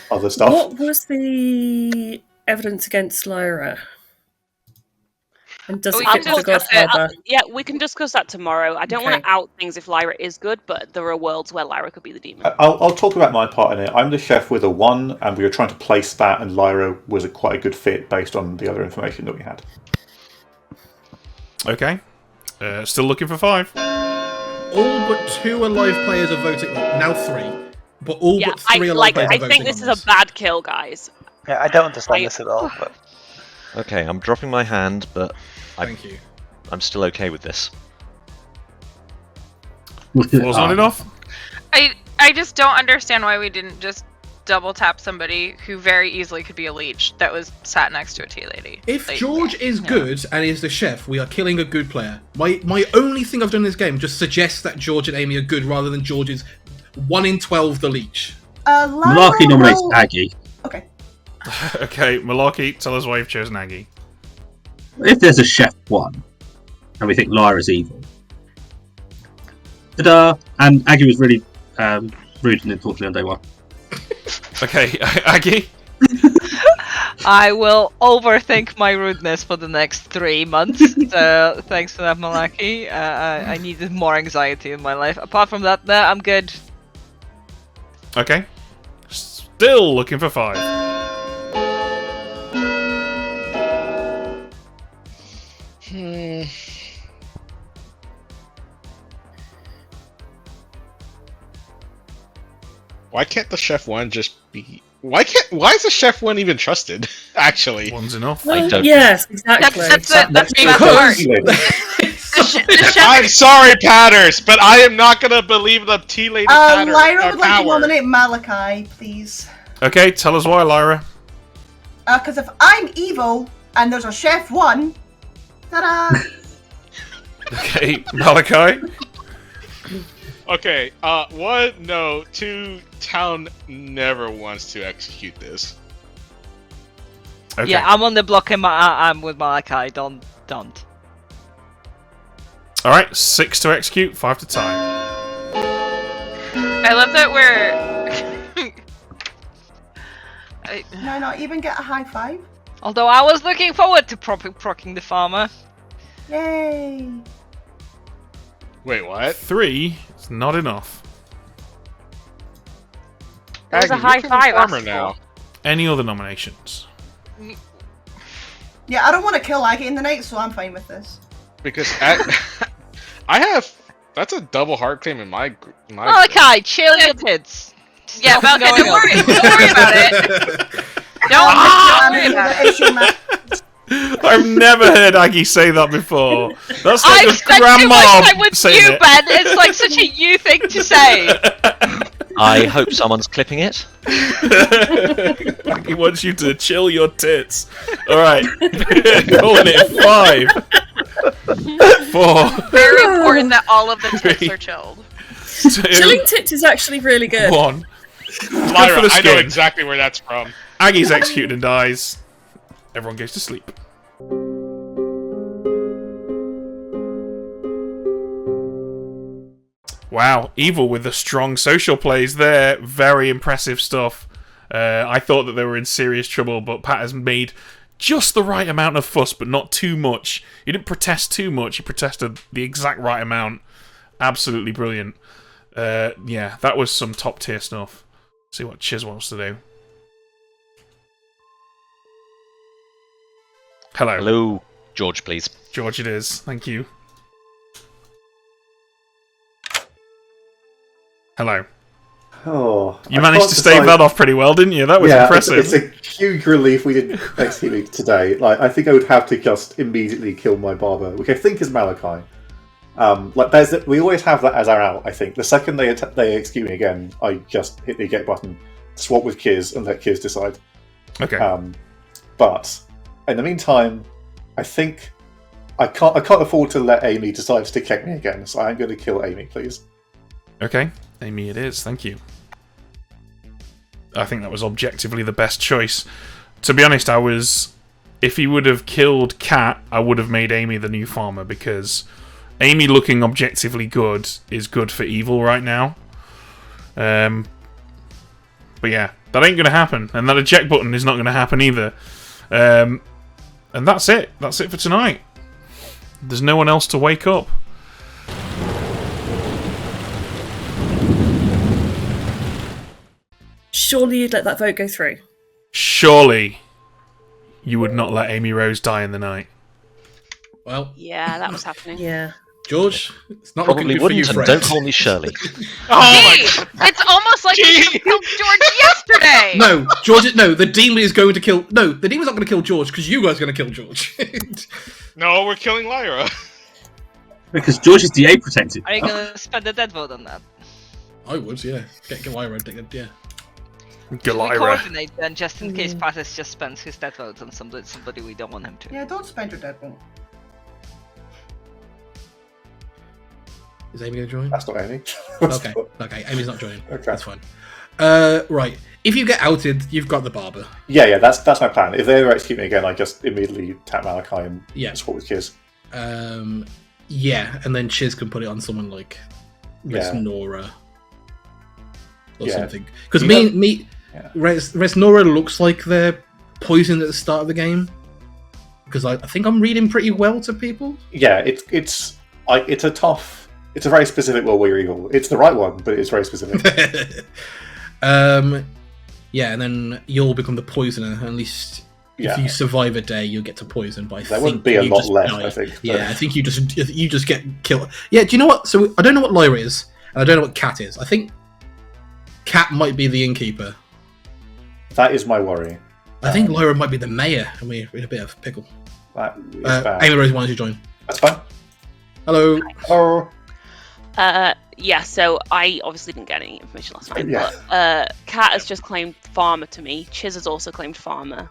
other stuff. What was the evidence against Lyra? And does it I'll fit with the discuss it. Godfather? Yeah, we can discuss that tomorrow. I don't want Okay. to out things if Lyra is good, but there are worlds where Lyra could be the demon. I'll talk about my part in it. I'm the chef with a 1, and we were trying to place that, and Lyra was quite a good fit based on the other information that we had. Okay. Still looking for 5. All but 2 alive players are voting. Now 3, but all but 3 alive players are I voting. think this is a bad kill, guys. Yeah, I don't understand this at all. But... Okay, I'm dropping my hand, but Thank you. I'm still okay with this. 4's not enough. I just don't understand why we didn't just double tap somebody who very easily could be a leech that was sat next to a tea lady. If Like, George is good and is the chef, we are killing a good player. My only thing I've done in this game just suggests that George and Amy are good rather than George is 1 in 12 the leech. Malarkey nominates Aggie. Okay. Okay, Malarkey, tell us why you've chosen Aggie. If there's a chef 1, and we think Lyra's evil, ta-da! And Aggie was really rude and insulting on day 1. Okay, Aggie? I will overthink my rudeness for the next 3 months. So thanks for that, Malaki. I needed more anxiety in my life. Apart from that, no, I'm good. Okay. Still looking for 5. Why can't the chef 1 just be? Why is the chef 1 even trusted? Actually, 1's enough. I don't. Yes, exactly. That's the part. I'm sorry, Patters, but I am not gonna believe the tea lady Patters. Lyra would like to power. nominate Malachi, please. Okay, tell us why, Lyra. Because if I'm evil and there's a chef 1, ta-da! Okay, Malachi. Okay, 1, no, 2, town never wants to execute this. Okay. Yeah, I'm on the block and I'm with Malachi. Don't. Alright, 6 to execute, 5 to tie. I love that we're. Can I not even get a high 5? Although I was looking forward to procking the farmer. Yay! Wait, what? 3 is not enough. There was a Aggie, high you're 5 farmer asked now. for. Any other nominations? Yeah, I don't want to kill Aggie in the night, so I'm fine with this. Because I have. That's a double hard claim in my. Malachi, chill your tits. Yeah, Nothing Malachi, going on. don't worry about it. Don't worry about it. I've never heard Aggie say that before. That's like I've your spent too much time grandma with saying you, it. Ben. It's like such a you thing to say. I hope someone's clipping it. Aggie wants you to chill your tits. Alright. Calling it 5. 4. Very important that all of the tips are chilled. Chilling tits is actually really good. 1. Lyra, the I know skin. exactly where that's from. Aggie's executed and dies. Everyone goes to sleep. Wow, Evil with the strong social plays there. Very impressive stuff. I thought that they were in serious trouble, but Pat has made just the right amount of fuss, but not too much. He didn't protest too much. He protested the exact right amount. Absolutely brilliant. Yeah, that was some top tier stuff. See what Chiz wants to do. Hello. Hello, George, please. George it is. Thank you. Hello. Oh, You managed to stave that off pretty well, didn't you? That was impressive. It's a huge relief we didn't execute me today. Like, I think I would have to just immediately kill my barber, which I think is Malachi. We always have that as our out. I think the second they execute me again, I just hit the eject button, swap with Kiz, and let Kiz decide. Okay. But in the meantime, I think I can't afford to let Amy decide to kick me again. So I'm going to kill Amy, please. Okay, Amy it is. Thank you. I think that was objectively the best choice. To be honest, if he would have killed Cat, I would have made Amy the new farmer, because Amy looking objectively good is good for Evil right now. But yeah, that ain't going to happen. And that eject button is not going to happen either. And that's it. That's it for tonight. There's no one else to wake up. Surely you'd let that vote go through. Surely you would not let Amy Rose die in the night. Well, Yeah, that was happening. Yeah. George, it's not Probably looking good for you, wouldn't, and friend. don't call me Shirley. It's almost like we killed George yesterday. No, George. No, the demon is going to kill. No, the demon's not going to kill George because you guys are going to kill George. No, we're killing Lyra. Because George is DA protected. Are you gonna spend a dead vote on that? I would, yeah. Get Lyra, yeah. We Galira. coordinate then, just in case Patis just spends his dead votes on somebody we don't want him to. Yeah, don't spend your dead vote. Is Amy going to join? That's not Amy. Okay, Amy's not joining. Okay. That's fine. Right. If you get outed, you've got the barber. Yeah, that's my plan. If they ever execute me again, I just immediately tap Malachi and swap with Kiz. Yeah, and then Chiz can put it on someone like Resnora or something. Because Resnora looks like they're poisoned at the start of the game. Because I think I'm reading pretty well to people. Yeah, it's a very specific world where you're evil. It's the right one, but it's very specific. Yeah, and then you'll become the poisoner. At least if you survive a day, you'll get to poison. But there wouldn't be a lot left, I think. Yeah, I think you just get killed. Yeah, do you know what? So I don't know what Lyra is, and I don't know what Cat is. I think Cat might be the innkeeper. That is my worry. I think Lyra might be the mayor, and we're in a bit of a pickle. That is bad. Amy Rose, why don't you join? That's fine. Hello. Oh. Yeah, so I obviously didn't get any information last night, but Kat has just claimed farmer to me. Chiz has also claimed farmer.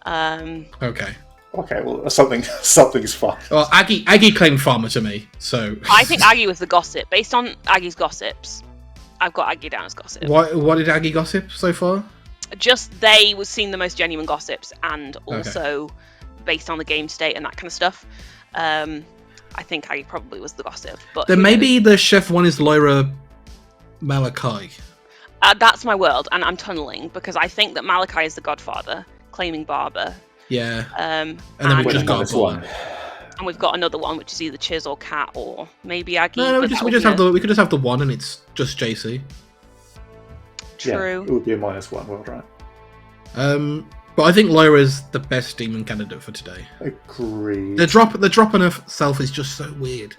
Okay, well, something's fine. Well, Aggie claimed farmer to me, so... I think Aggie was the gossip. Based on Aggie's gossips, I've got Aggie down as gossip. What did Aggie gossip so far? Just they was seeing the most genuine gossips, and also based on the game state and that kind of stuff. I think Aggie probably was the gossip. But then maybe the chef one is Lyra Malachi. That's my world, and I'm tunneling because I think that Malachi is the godfather, claiming Barber. Yeah. And then we've just got one. And we've got another one, which is either Chiz or Cat or maybe Aggie. No, we could just have the one, and it's just JC. True. Yeah, it would be a -1 world, right? But I think Lyra is the best demon candidate for today. Agreed. The drop on herself is just so weird.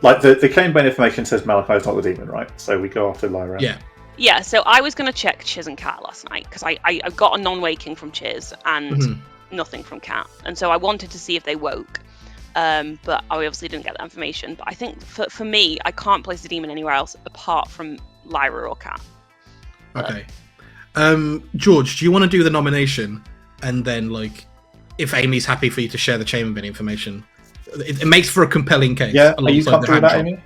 Like the claim by information says Malachi's not the demon, right? So we go after Lyra. Yeah. Yeah, so I was going to check Chiz and Cat last night because I got a non-waking from Chiz and nothing from Cat. And so I wanted to see if they woke. But I obviously didn't get that information. But I think for me, I can't place the demon anywhere else apart from Lyra or Cat. Okay. George, do you want to do the nomination? And then, like, if Amy's happy for you to share the chamber bin information, it makes for a compelling case. Yeah, are you comfortable with that, Amy?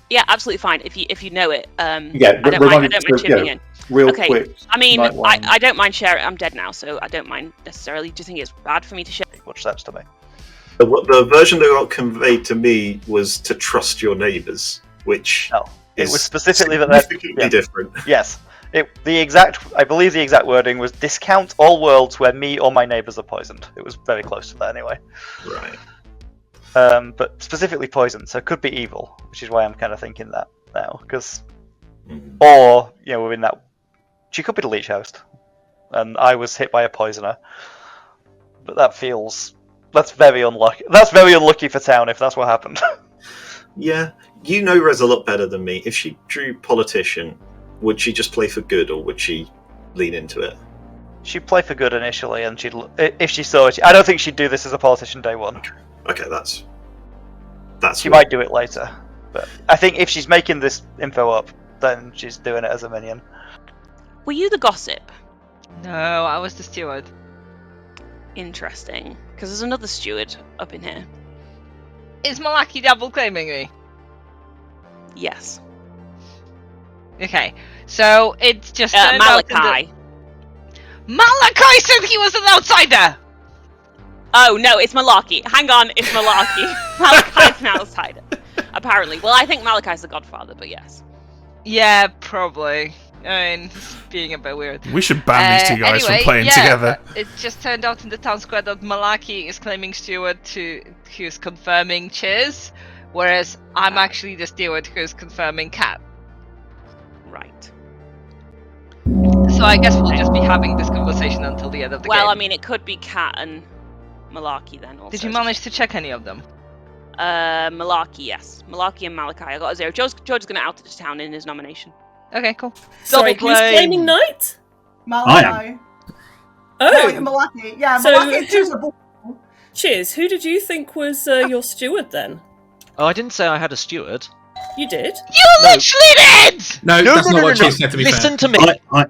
Yeah, absolutely fine. If you know it, Yeah, I don't mind chipping in. Real Okay, quick. I mean, night one. I don't mind sharing. I'm dead now, so I don't mind necessarily. Do you think it's bad for me to share? Much sense to me. The version that got conveyed to me was to trust your neighbours, which It was specifically significantly different. Yes. I believe the exact wording was discount all worlds where me or my neighbours are poisoned. It was very close to that anyway. Right. But specifically poisoned, so it could be evil, which is why I'm kind of thinking that now. Or, within that, she could be the leech host, and I was hit by a poisoner. But that's very unlucky. That's very unlucky for town if that's what happened. Yeah, you know Rez a lot better than me. If she drew politician, would she just play for good, or would she lean into it? She'd play for good initially, and if she saw it. I don't think she'd do this as a politician day one. Okay, that's. She might do it later, but I think if she's making this info up, then she's doing it as a minion. Were you the gossip? No, I was the steward. Interesting, because there's another steward up in here. Is Malaki double claiming me? Yes. Okay, so it's just turned out Malachi. Malachi said he was an outsider! Oh no, it's Malaki. Hang on, it's Malaki. Malachi's an outsider. Apparently. Well, I think Malachi's the godfather, but yes. Yeah, probably. I mean, it's being a bit weird. We should ban these two guys anyway, from playing together. It just turned out in the town square that Malaki is claiming steward who's confirming Chiz, whereas I'm actually the steward who's confirming Cat. Right. So I guess we'll just be having this conversation until the end of the game. Well, I mean, it could be Cat and Malaki then also. Did you manage to check any of them? Malaki, yes. Malaki and Malachi. I got a 0. George's going to out the town in his nomination. Okay, cool. Sorry, who's claiming Knight? Malachi. Oh! No, Malaki. Yeah, So Malaki is a Chiz, who did you think was your steward then? Oh, I didn't say I had a steward. You did? You literally did! No, that's not what Chiz said, to be Listen fair. to me.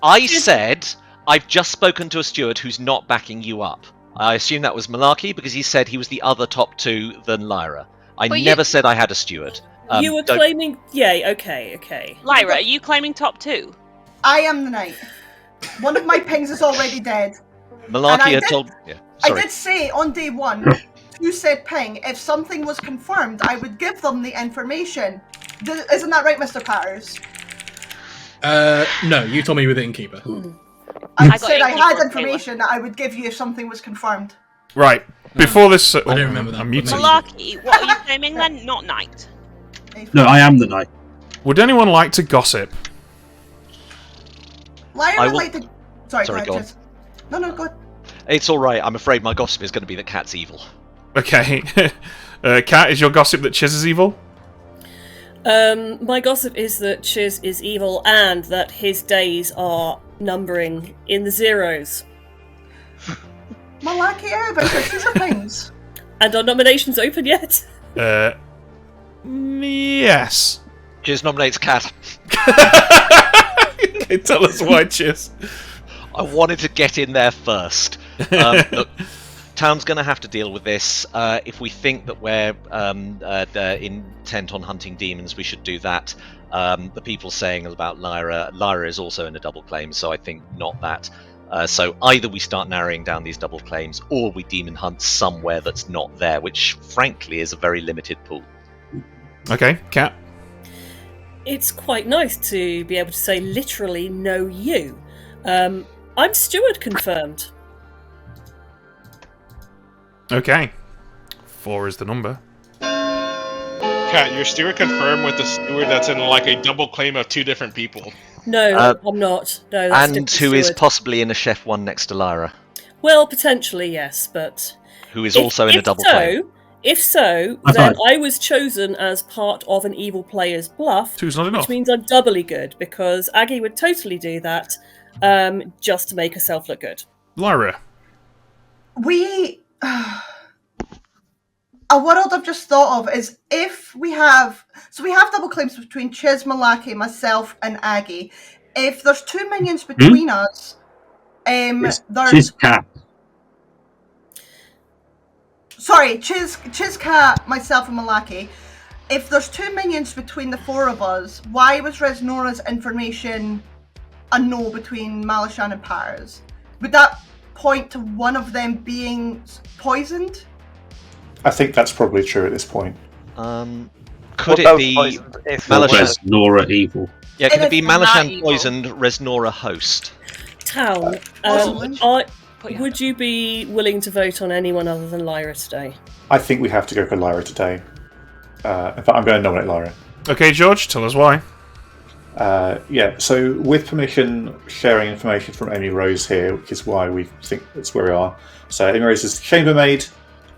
I said I've just spoken to a steward who's not backing you up. I assume that was Malaki because he said he was the other top 2 than Lyra. I never said I had a steward. You were claiming... Yeah, okay. Lyra, are you claiming top 2? I am the knight. One of my pings is already dead. Malaki had told... Yeah, I did say on day 1, you said ping, if something was confirmed, I would give them the information. Isn't that right, Mr. Patters? No, you told me you were the innkeeper. I said I had information that I would give you if something was confirmed. Right. Before this... I don't remember that. I'm muted. Malaki, what are you claiming then? Not knight. No, I am the knight. Would anyone like to gossip? Lyra would like to... Sorry, go on. No, go ahead. It's alright, I'm afraid my gossip is going to be that Cat's evil. Okay. Cat, is your gossip that Chiz is evil? My gossip is that Chiz is evil and that his days are numbering in the zeros. Malaki, yeah, but these are pings. And are nominations open yet? Yes. Chiz nominates Cat. Okay, tell us why, Chiz. I wanted to get in there first. Look, town's going to have to deal with this. If we think that we're intent on hunting demons, we should do that. The people saying about Lyra is also in a double claim, so I think not that. So either we start narrowing down these double claims, or we demon hunt somewhere that's not there, which frankly is a very limited pool. Okay, Cat. It's quite nice to be able to say literally no you. I'm steward confirmed. Okay. 4 is the number. Cat, your steward confirmed with the steward that's in like a double claim of 2 different people. No, I'm not. No, that's And different who is steward. possibly in a chef 1 next to Lyra, Well, potentially, yes, but... who is also in a double claim. If so, High then five. I was chosen as part of an evil player's bluff, 2's not enough. which means I'm doubly good, because Aggie would totally do that just to make herself look good. Lyra. We... A world I've just thought of is if we have... So we have double claims between Chiz, Malaki, myself, and Aggie. If there's 2 minions between us, there's... She's Cat. Sorry, Chiz, Cat, myself, and Malaki. if there's 2 minions between the 4 of us, why was Resnora's information a no between Malashan and Patters? Would that point to one of them being poisoned? I think that's probably true at this point. Could We're it both be poisoned if Malashan? Resnora evil. Yeah, could And it be it's not Malashan evil. poisoned, Resnora host? Town, Possibly. would you be willing to vote on anyone other than Lyra today? I think we have to go for Lyra today. In fact, I'm going to nominate Lyra. Okay, George, tell us why. Yeah, so with permission, sharing information from Amy Rose here, which is why we think that's where we are. So Amy Rose is the chambermaid.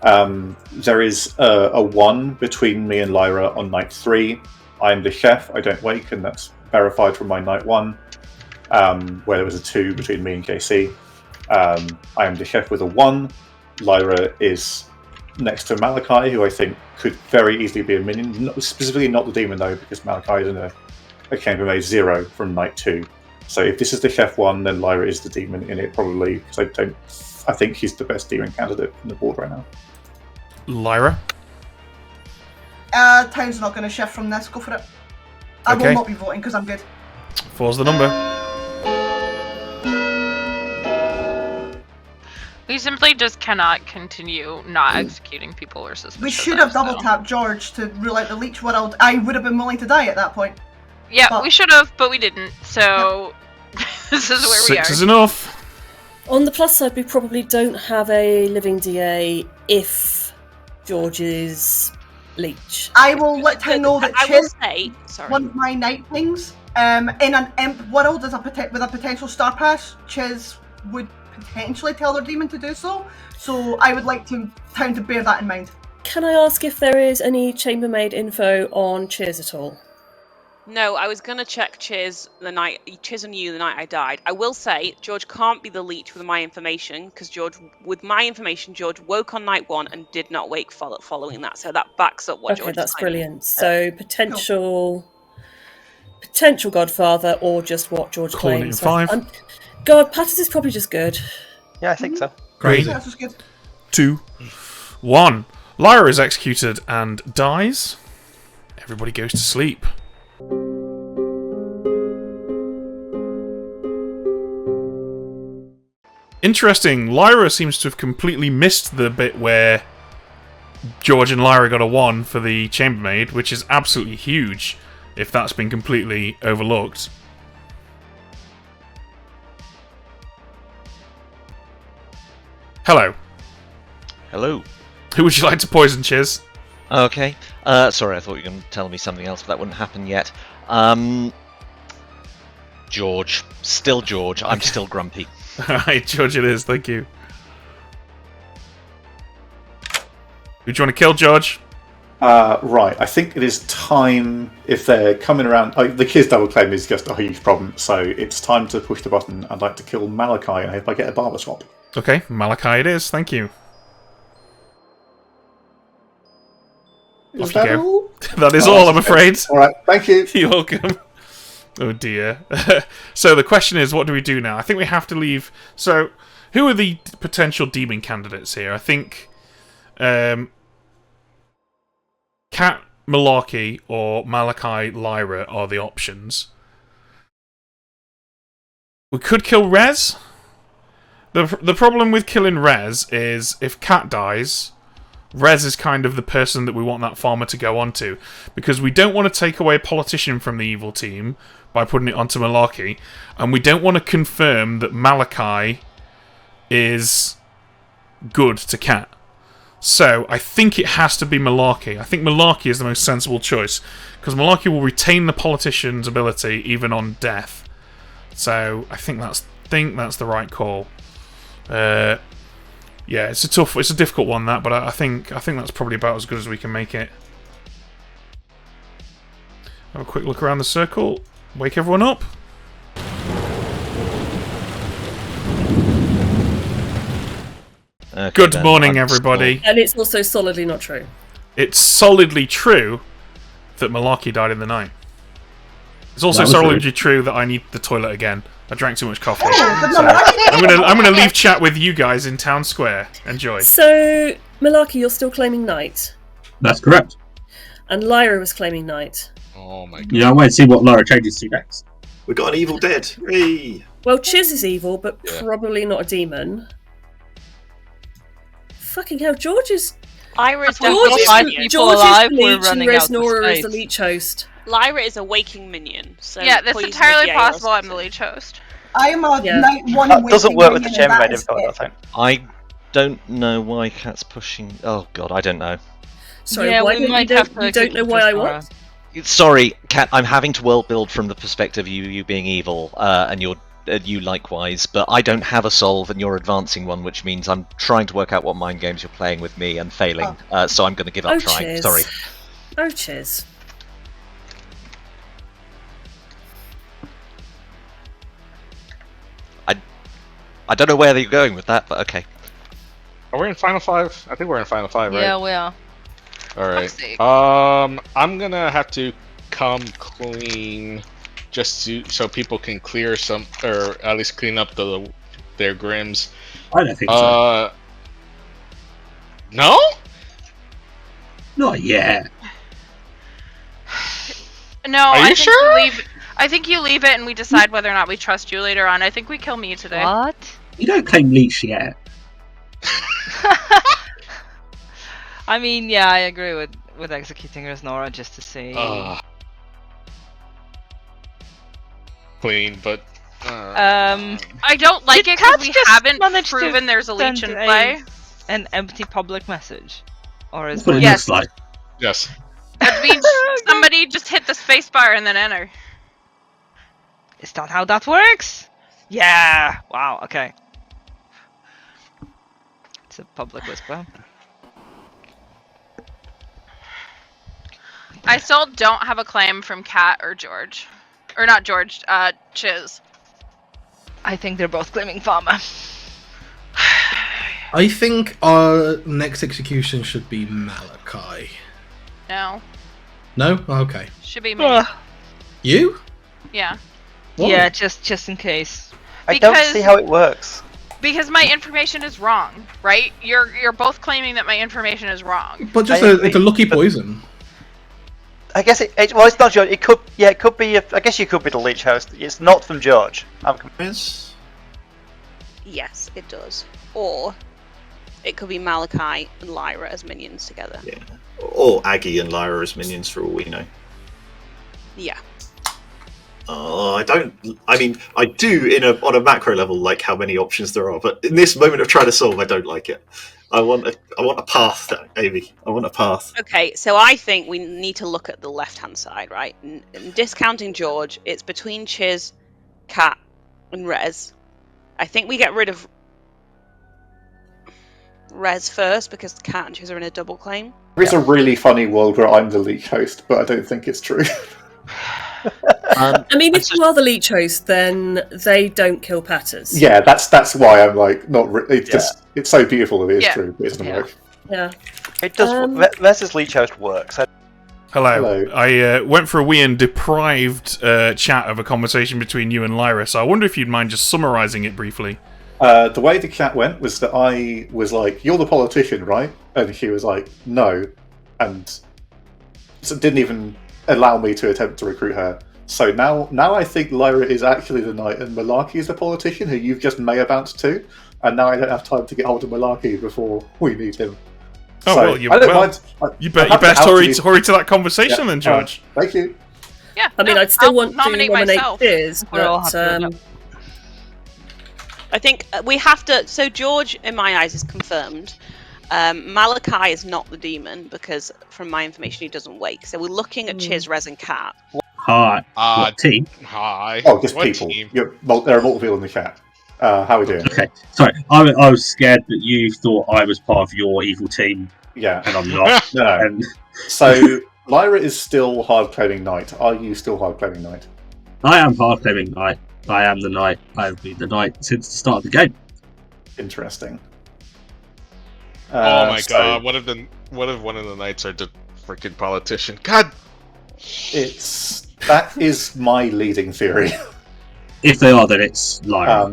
There is a 1 between me and Lyra on night 3. I am the chef, I don't wake, and that's verified from my night 1, where there was a 2 between me and JC. I am the chef with a 1. Lyra is next to Malachi, who I think could very easily be a minion. Specifically not the demon, though, because Malachi is a chambermaid 0 from night 2. So if this is the chef 1, then Lyra is the demon in it, probably, because I think she's the best demon candidate on the board right now. Lyra? Town's not going to shift from this. Go for it. I Okay. will not be voting because I'm good. 4's the number. We simply just cannot continue not executing people we're suspicious We should have of, double so- tapped George to rule out the leech world. I would have been willing to die at that point. Yeah, but- we should have, but we didn't. So this is where we are. 6 is enough. On the plus side, we probably don't have a living DA if George is leech. I will let Town know that I will Chiz, say, sorry. one of my night things, in an imp world with a potential star pass, Chiz would potentially tell their demon to do so. So I would like Town to bear that in mind. Can I ask if there is any chambermaid info on Cheers at all? No, I was gonna check Chiz and you the night I died. I will say George can't be the leech with my information because George woke on night 1 and did not wake following that. So that backs up what Okay, George. that's brilliant. So potential Godfather or just what George Calling it claims. in 5. God, Patters is probably just good. Yeah, I think so. Great. Yeah, that's just good. 2, 1. Lyra is executed and dies. Everybody goes to sleep. Interesting. Lyra seems to have completely missed the bit where George and Lyra got a 1 for the chambermaid, which is absolutely huge if that's been completely overlooked. Hello. Hello. Who would you like to poison, Chiz? Okay. Sorry, I thought you were going to tell me something else, but that wouldn't happen yet. George. Still George. I'm still grumpy. Alright, George it is, thank you. Who do you want to kill, George? Right, I think it is time, if they're coming around... the kids double claim is just a huge problem, so it's time to push the button. I'd like to kill Malachi, and I hope I get a barber swap. Okay, Malachi it is, thank you. Off you go. That is all, I'm afraid. Alright, thank you. You're welcome. Oh dear. So the question is, what do we do now? I think we have to leave... So, who are the potential demon candidates here? I think... Cat, Malarkey, or Malachi Lyra are the options. We could kill Rez. The problem with killing Rez is if Cat dies, Rez is kind of the person that we want that farmer to go onto, because we don't want to take away a politician from the evil team by putting it onto Malarkey, and we don't want to confirm that Malachi is good to Cat. So, I think it has to be Malarkey. I think Malarkey is the most sensible choice, because Malarkey will retain the politician's ability even on death. So, I think that's the right call. Yeah, it's a difficult one, that, but I think that's probably about as good as we can make it. Have a quick look around the circle. Wake everyone up. Okay, Good then, morning, I'm everybody. And it's also solidly not true. It's solidly true that Malarkey died in the night. It's also solidly true that I need the toilet again. I drank too much coffee. So I'm gonna leave chat with you guys in Town Square. Enjoy. So, Malarkey, you're still claiming night? That's correct. And Lyra was claiming Knight. Oh my god. Yeah, I want to see what Lyra changes to next. We got an evil dead. Hey. Well, Chiz is evil, but Yeah. probably not a demon. Fucking hell, George is... Lyra is George definitely is- a five minion. people George alive, is the we're leech and running out of Resnora is the space. leech host. Lyra is a waking minion. So Yeah, that's poison entirely the air or possible. I'm the something. leech host. I am a Yeah. night one. That doesn't waking work with the minion, and chambermaid that is info, I it. think. I don't know why Cat's pushing. Oh god, I don't know. Sorry, Yeah, why we don't might you have don't, to you don't know why I execute what? Sorry, Cat. I'm having to world build from the perspective of you being evil, and you likewise. But I don't have a solve, and you're advancing one, which means I'm trying to work out what mind games you're playing with me and failing. So I'm going to give up Oh, trying. cheers. Sorry. Oh, cheers. I don't know where you're going with that, but okay. Are we in Final Five? I think we're in Final Five, right? Yeah, we are. All right. Fuck's sake. I'm gonna have to come clean, just so people can clear some, or at least clean up their grims. I don't think so. No? Not yet. No, Are you I think sure? you leave. I think you leave it, and we decide whether or not we trust you later on. I think we kill me today. What? You don't claim leech yet. I mean, yeah, I agree with executing Resnora just to see. Clean, but. I don't like Did it because Kat we just haven't manage to proven there's a leech in send play. an empty public message, or is That's what it that- looks like. Yes. That means somebody just hit the spacebar and then enter. Is that how that works? Yeah. Wow. Okay. It's a public whisper. I still don't have a claim from Kat or George. Or not George, Chiz. I think they're both claiming Farmer. I think our next execution should be Malachi. No. No? Okay. Should be me. Ugh. You? Yeah. Why? Yeah, just in case. I don't Because- see how it works. Because my information is wrong, right? You're both claiming that my information is wrong. But just I it's a agree, lucky poison. I guess well, it's not George. It could be. I guess you could be the leech host. It's not from George. Yes. Yes, it does. Or it could be Malachi and Lyra as minions together. Yeah. Or Aggie and Lyra as minions for all we know. Yeah. I mean, I do on a macro level like how many options there are, but in this moment of trying to solve, I don't like it. I want a path, Amy. I want a path. Okay, so I think we need to look at the left-hand side, right? And discounting George, it's between Chiz, Kat, and Rez. I think we get rid of Rez first because Kat and Chiz are in a double claim. There is a really funny world where I'm the leech host, but I don't think it's true. I mean, if you are the leech host, then they don't kill Patters. Yeah, that's why I'm like not. It's just it's so beautiful that it is Yeah. true, but it doesn't work. Yeah. It does. Versus leech host works. Hello. Hello. I went for a wee and deprived chat of a conversation between you and Lyra, so I wonder if you'd mind just summarising it briefly. The way the chat went was that I was like, "You're the politician, right?" And she was like, "No," and so didn't even allow me to attempt to recruit her. So now I think Lyra is actually the knight and Malarkey is the politician who you've just mayor bounced to, and now I don't have time to get hold of Malarkey before we need him. Oh, So, well, you, I don't well, mind. you I'm best happy to hurry, help you. hurry to that conversation Yeah, then, George. Thank you. Yeah. I mean, no, I'd still I'll want to nominate nominate myself. Chiz, We're all but happy with that. I think we have to. So George, in my eyes, is confirmed. Malachi is not the demon because, from my information, he doesn't wake. So we're looking at Chiz, Rez, and Kat. Hi. What team? Hi. Oh, just What people. team? There are multiple people in the chat. How are we doing? Okay. Sorry, I was scared that you thought I was part of your evil team, Yeah. and I'm not. No. And So Lyra is still hard claiming knight. Are you still hard claiming knight? I am hard claiming knight. I am the knight. I've been the knight since the start of the game. Interesting. Oh my so god! What if one of the knights are the freaking politician? God. That is my leading theory. If they are, then it's Lyra.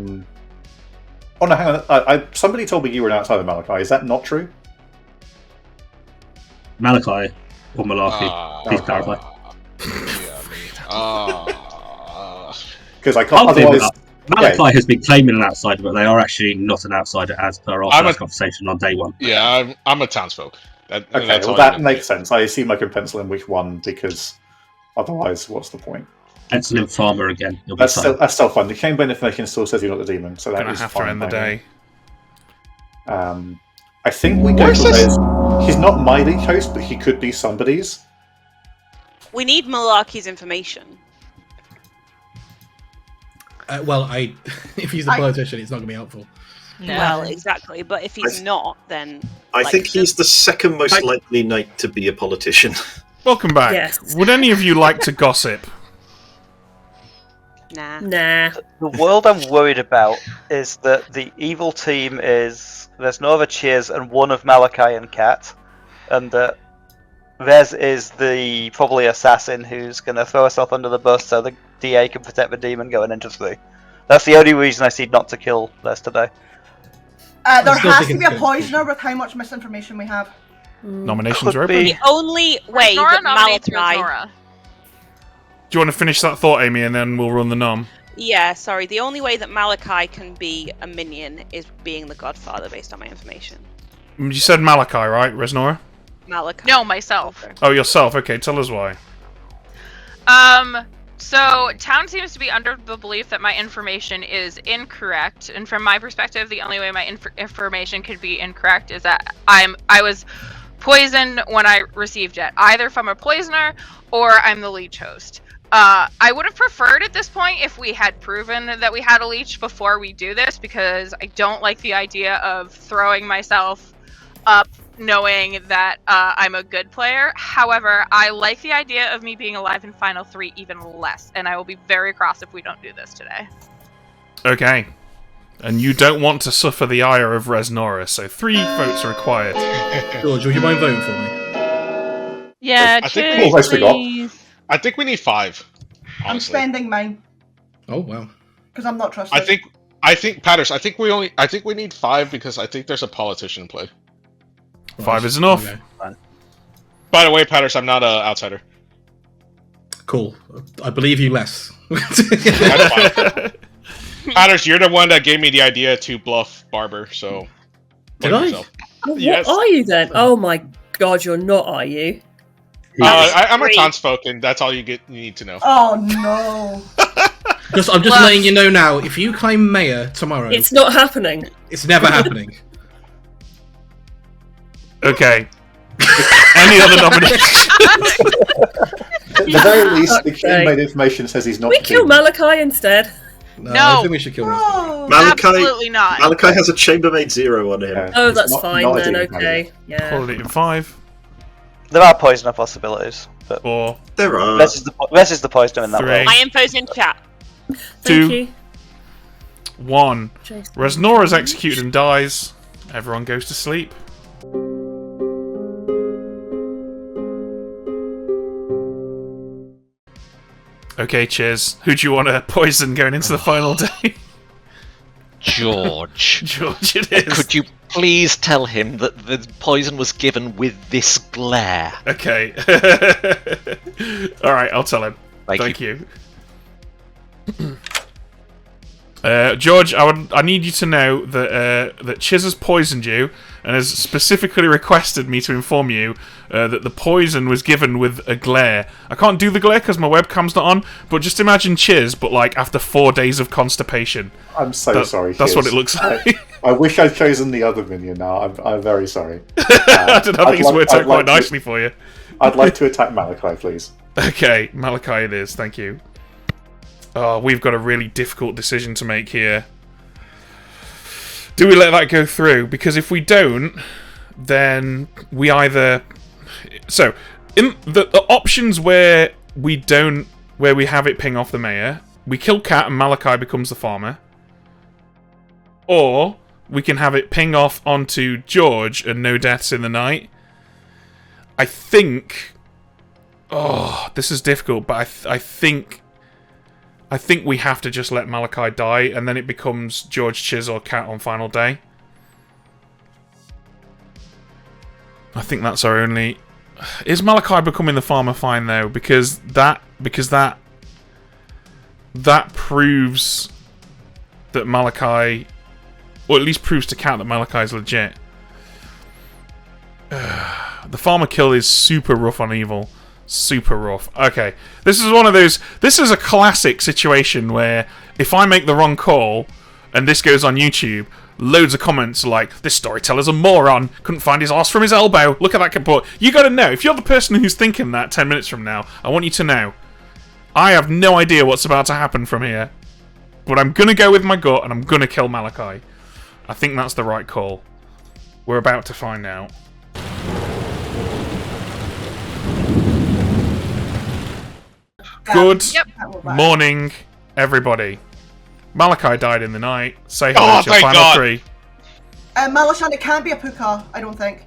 Oh no, hang on. Somebody told me you were an outsider, Malachi. Is that not true? Malachi. Or Malarkey. Please clarify. Because I can't. I'll clear it Otherwise, up. Malachi has been claiming an outsider, but they are actually not an outsider as per our first conversation on day one. Yeah, I'm a townsfolk. Okay, that's well all that makes sense. I assume I can pencil in week 1 because otherwise, what's the point? Pencil in Farmer again. That's still fun. The chamber information still says you're not the demon, so that Gonna is have fine to end the by me. day. I think we go for Rez. He's not my lead host, but he could be somebody's. We need Malarkey's information. Well, if he's the politician, it's not going to be helpful. No. Well, exactly. But if he's not, then I think he's the second most likely knight to be a politician. Welcome back. Yes. Would any of you like to gossip? Nah. The world I'm worried about is that the evil team is there's Nova Cheers and one of Malachi and Kat, and that Rez is the probably assassin who's going to throw herself under the bus so the DA can protect the demon going into 3. That's the only reason I see not to kill Rez today. There has to be a poisoner with how much misinformation we have. Nominations are open. The only way Reznora that nominates Malachi... Reznora. Do you want to finish that thought, Amy, and then we'll run the nom? Yeah, sorry. The only way that Malachi can be a minion is being the Godfather, based on my information. You said Malachi, right, Reznora? Malachi. No, myself. Oh, yourself. Okay, tell us why. So town seems to be under the belief that my information is incorrect, and from my perspective, the only way my information could be incorrect is that I was poisoned when I received it, either from a poisoner or I'm the leech host. I would have preferred at this point if we had proven that we had a leech before we do this, because I don't like the idea of throwing myself up knowing that I'm a good player. However, I like the idea of me being alive in Final 3 even less, and I will be very cross if we don't do this today. Okay. And you don't want to suffer the ire of Reznora, so 3 votes are required. George, would you mind voting for me? Yeah, I think cheers, please. I think we need 5. Honestly. I'm spending mine Oh wow. because I'm not trusted. I think Patters. I think we need 5 because I think there's a politician in play. 5 is enough. Okay. By the way, Patters, I'm not an outsider. Cool. I believe you less. That's fine. Patters, you're the one that gave me the idea to bluff Barber, so Did blame I? yourself. Well, Yes. what are you then? Oh my god, you're not, are you? I'm a townsfolk, and that's all you need to know. Oh no! I'm just letting you know now. If you claim mayor tomorrow, It's not happening. it's never happening. Okay. Any other nominations? At the very least, the Okay. chamber information says he's not. We kill demon. Malachi instead. No, No. I think we should kill Rest. Oh, Absolutely not. Malachi has a chambermaid 0 on him. Yeah, Oh, he's that's not- fine not a then. demon, Okay. Yeah. Quality in 5. There are poisoner possibilities, but 4. There are. Rez is the poisoner in that 3. world. My info's in chat. Thank 2. you. 1. Jason. Reznora's executed and dies. Everyone goes to sleep. Okay, cheers. Who do you want to poison going into the final day? George. George, it is. Could you please tell him that the poison was given with this glare? Okay. Alright, I'll tell him. Thank you. George, I need you to know that Chiz has poisoned you and has specifically requested me to inform you that the poison was given with a glare. I can't do the glare because my webcam's not on, but just imagine Chiz, but like after 4 days of constipation. I'm so sorry. That's Chiz. what it looks like. I wish I'd chosen the other minion now. I'm very sorry. I don't know, I think it's worked out quite nicely for you. I'd like to attack Malachi, please. Okay, Malachi it is, thank you. Oh, we've got a really difficult decision to make here. Do we let that go through? Because if we don't, then we either... So, in the options where we don't... Where we have it ping off the mayor, we kill Cat and Malachi becomes the farmer. Or, we can have it ping off onto George and no deaths in the night. I think... Oh, this is difficult, but I think we have to just let Malachi die, and then it becomes George, Chiz, or Cat on final day. I think that's our only Is Malachi becoming the farmer fine though? Because that proves that Malachi, or at least proves to Cat that Malachi is legit. The farmer kill is super rough on evil. Super rough. Okay, this is one of those. This is a classic situation where if I make the wrong call and this goes on YouTube, loads of comments like, "This storyteller's a moron. Couldn't find his arse from his elbow. Look at that report." You got to know, if you're the person who's thinking that 10 minutes from now, I want you to know, I have no idea what's about to happen from here, but I'm gonna go with my gut and I'm gonna kill Malachi. I think that's the right call. We're about to find out. Good morning, everybody. Malachi died in the night. Say hello to your final three. Malashan, it can't be a puka, I don't think.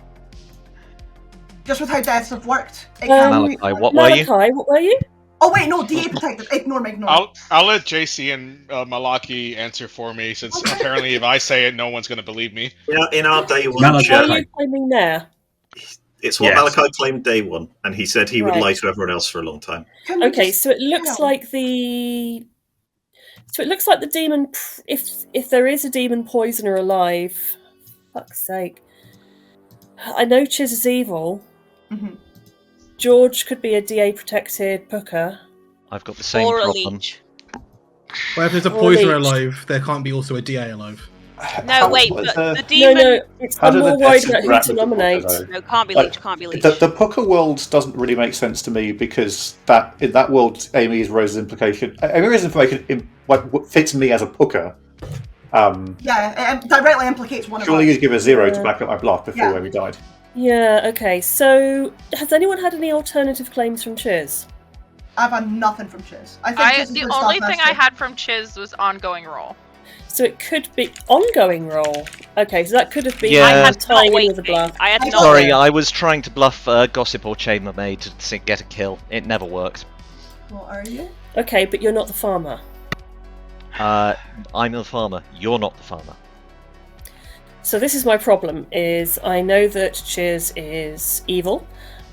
Just with how deaths have worked. It Malachi, what were you? Malachi, what were you? Oh wait, no, DA protected. Ignore me, ignore me. I'll let JC and Malaki answer for me, since apparently if I say it, no one's going to believe me. In our day one Malachi. chat, Are you claiming there? it's what Malachi claimed day one, and he said he would lie to everyone else for a long time. Okay, so it looks like the. So it looks like the demon. If there is a demon poisoner alive, fuck's sake. I know Chiz is evil. Mm-hmm. George could be a DA protected Puka. I've got the same Or a problem. leech. Well, if there's a poisoner alive, there can't be also a DA alive. No, wait, but the demon... No, I'm more worried about who to nominate. No, can't be leech, can't be leech. The Puka world doesn't really make sense to me, because in that world, Amy is Rose's implication. Amy Rose's information fits me as a Puka. Yeah, it directly implicates one of us. Surely you'd give a 0 to back up my bluff before Amy died. Yeah, okay. So, has anyone had any alternative claims from Chiz? I've had nothing from Chiz. I think The only thing I had from Chiz was ongoing roll. So it could be ongoing roll. Okay, so that could have been tying in with a bluff. Sorry, I was trying to bluff Gossip or Chambermaid to get a kill. It never worked. What are you? Okay, but you're not the farmer. I'm the farmer. You're not the farmer. So this is my problem, is I know that Chiz is evil.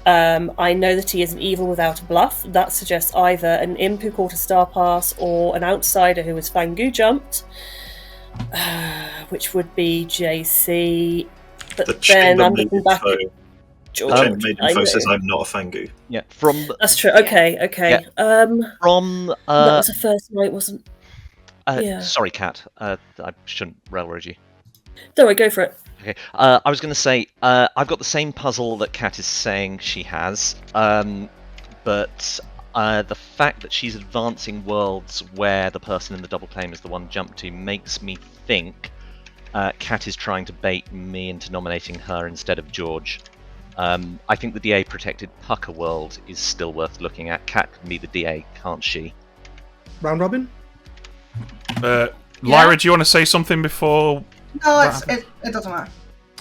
I know that he isn't evil without a bluff. That suggests either an imp who caught a star pass or an outsider who was Fangu jumped, which would be JC. But then I'm looking back at George. The Chambermaid info says I'm not a Fangu. Yeah, from... That's true. Okay. Yeah. From... that was the first night, wasn't... Sorry, Kat. I shouldn't railroad you. Don't worry, go for it. Okay. I was going to say, I've got the same puzzle that Kat is saying she has, but the fact that she's advancing worlds where the person in the double claim is the one jumped to makes me think Kat is trying to bait me into nominating her instead of George. I think the DA protected Pucker world is still worth looking at. Kat can be the DA, can't she? Round robin? Lyra, do you want to say something before? No, it doesn't matter.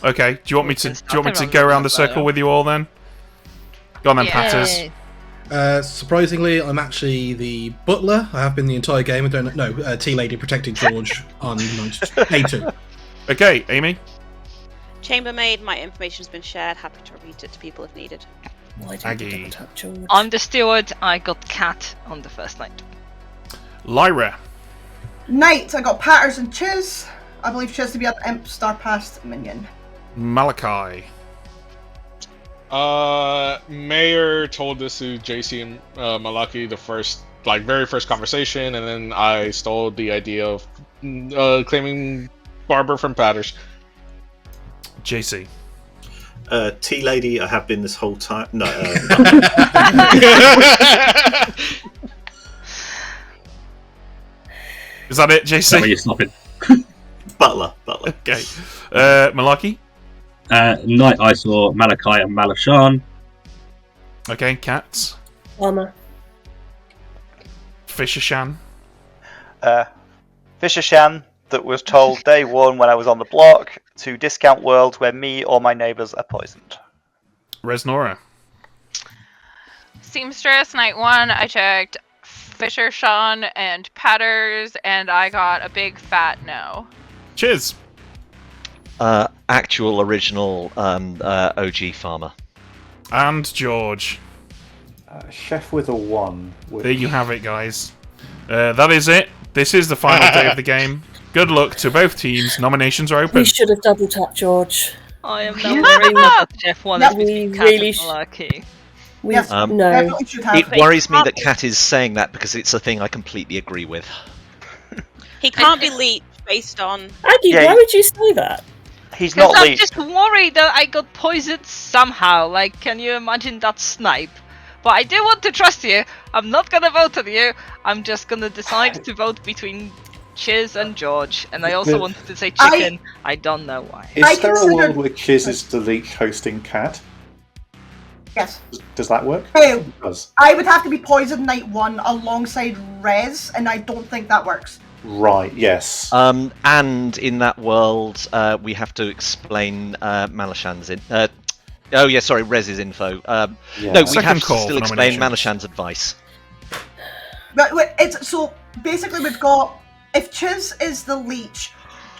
Okay. Do you want me to go around the circle with you all then? Go on then, Patters. Surprisingly, I'm actually the butler. I have been the entire game. I don't know. T-Lady protecting George on A2. Okay, Amy. Chambermaid, my information's been shared. Happy to repeat it to people if needed. Aggie. I'm the steward. I got Cat on the first night. Lyra. Knight, I got Patters and Chiz. I believe Chiz to be an imp star past minion. Malachi. Mayor told this to JC and Malaki the very first conversation, and then I stole the idea of claiming Barbara from Patters. JC. T-Lady, I have been this whole time. No. Is that it, JC? Sorry, you're stopping. Butler. Okay. Malaki? Night, I saw Malachi and Malashan. Okay, Cats. Farmer. Fisher-Shan. Fisher-Shan, that was told day one when I was on the block to discount worlds where me or my neighbours are poisoned. Resnora. Seamstress, night 1, I checked Fisher-Shan and Patters, and I got a big fat no. Cheers. Actual original OG farmer. And George. Chef with a 1. There you have it, guys. That is it. This is the final day of the game. Good luck to both teams. Nominations are open. We should have double tapped George. I am now worried that Jeff won it We between Cat really and Malarkey. No. Definitely should have. It worries me that Kat is saying that because it's a thing I completely agree with. He can't be leech based on. Aggie, Yeah, why would you say that? He's Because not I'm leech. just worried that I got poisoned somehow. Like, can you imagine that snipe? But I do want to trust you. I'm not gonna vote on you. I'm just gonna decide to vote between Chiz and George. And I also wanted to say chicken. I don't know why. Is there a world where Chiz is the leech hosting Cat? Yes. Does that work? Hey, It does. I would have to be poisoned night 1 alongside Rez, and I don't think that works. Right, yes. And in that world, we have to explain Malashan's Rez's info. Yeah. No, we Second have to call still for explain nominations. Malashan's advice. But it's so basically we've got if Chiz is the leech,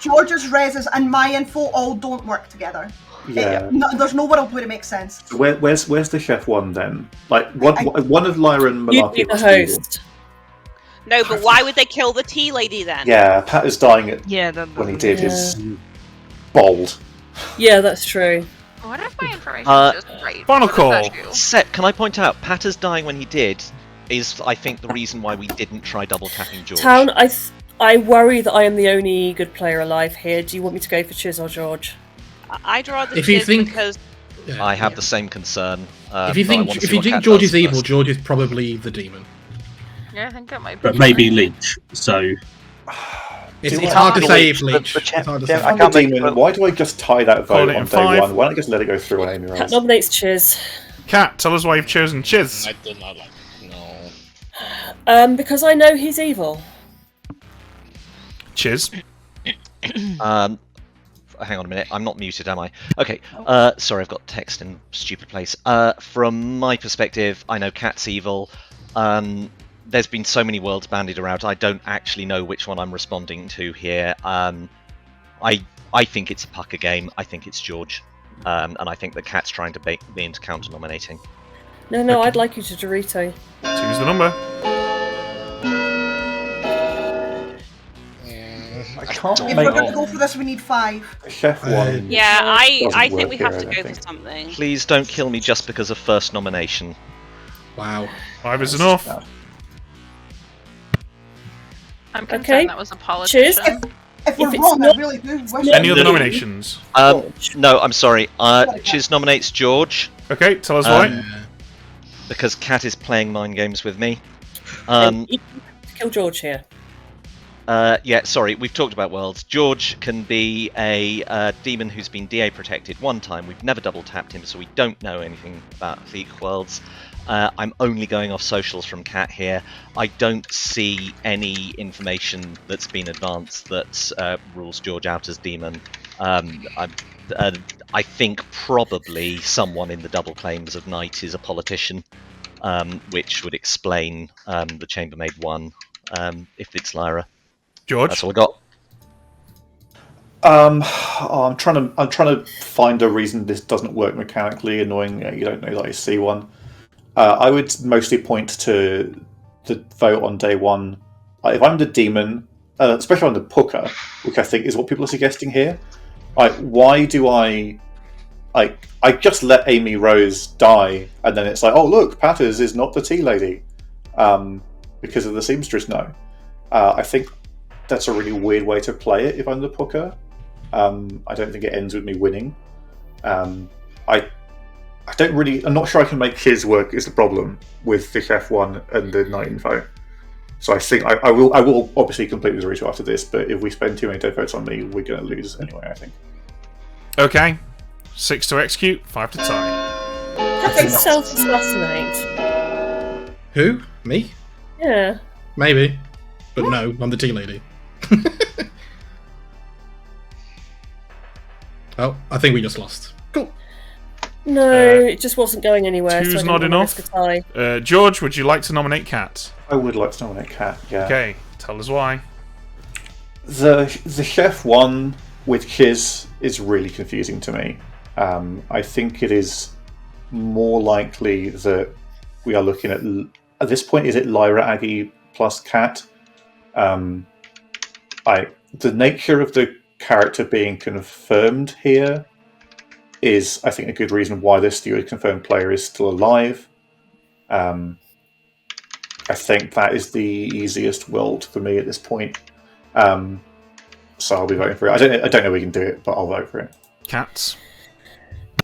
George's, Rez's, and my info all don't work together. Yeah. There's no world where it makes sense. So where's the chef one then? Like one of Lyra and You'd Malarkey be the was evil. host. No, but why would they kill the tea lady then? Yeah, Pat is dying When he did is bold. Yeah, that's true. What if my information is just right? Final What does that call. do? Seth, can I point out, Patter's dying when he did is, I think, the reason why we didn't try double tapping George. Town, I worry that I am the only good player alive here. Do you want me to go for Chiz or George? I'd rather If you Chiz think- because Yeah. I have the same concern. If you but I think want to if see you what think Kat George does is evil, first. George is probably the demon. Yeah, I think that might be. But maybe leech. So It's Do I hard to have say to if the leech. chef- It's hard to yeah, say. I I'm can't the make demon. it- Why do I just tie that Call vote it on in day 5. 1? Why don't I just let it go through on Amy Cat Rose? nominates Chiz. Kat, tell us why you've chosen Chiz. I do not like. No. Because I know he's evil. Chiz. Hang on a minute, I'm not muted, am I? Okay, sorry, I've got text in stupid place. From my perspective, I know Cat's evil. There's been so many worlds bandied around, I don't actually know which one I'm responding to here. I think it's a pucker game, I think it's George. And I think that Cat's trying to bait me into counter-nominating. No, I'd like you to Dorito. Choose the number. I can't If make we're going to go for this, we need 5. chef one. yeah, I Doesn't think work we here, have to I don't go for think. something. Please don't kill me just because of first nomination. Wow. 5 is enough. I'm concerned Okay. that was a politician. Chiz. If we're If it's wrong, I not- really do wish. Any other No. nominations? No, I'm sorry. Chiz nominates George Okay, tell us why. because Cat is playing mind games with me. You have to kill George here. Yeah, sorry, we've talked about worlds. George can be a demon who's been DA protected one time. We've never double tapped him, so we don't know anything about the worlds. I'm only going off socials from Cat here. I don't see any information that's been advanced that rules George out as demon. I think probably someone in the double claims of Knight is a politician, which would explain the Chambermaid one if it's Lyra. George. That's all I got. I'm trying to find a reason this doesn't work mechanically. Annoying, you don't know that I see one. I would mostly point to the vote on day 1. If I'm the demon, especially on the Pooker, which I think is what people are suggesting here. Why do I just let Amy Rose die, and then it's like, oh look, Patters is not the tea lady, because of the seamstress. No, I think that's a really weird way to play it. If I'm the Pooker, I don't think it ends with me winning. I'm not sure I can make his work is the problem with the chef one and the night info. So I think I will obviously complete the Dorito after this, but if we spend too many dead votes on me, we're going to lose anyway, I think. Okay. 6 to execute, 5 to tie. Self-assassinate. Who? Me? Yeah. Maybe. But no, I'm the tea lady. Oh, I think we just lost. Cool. No, it just wasn't going anywhere. Two's so I not didn't want to enough. risk a tie. George, would you like to nominate Cat? I would like to nominate Cat, yeah. Okay, tell us why. The chef one with Chiz is really confusing to me. I think it is more likely that we are looking at this point. Is it Lyra, Aggie plus Cat? The nature of the character being confirmed here is, I think, a good reason why this steward confirmed player is still alive. I think that is the easiest world for me at this point. So I'll be voting for it. I don't know if we can do it, but I'll vote for it. Cats.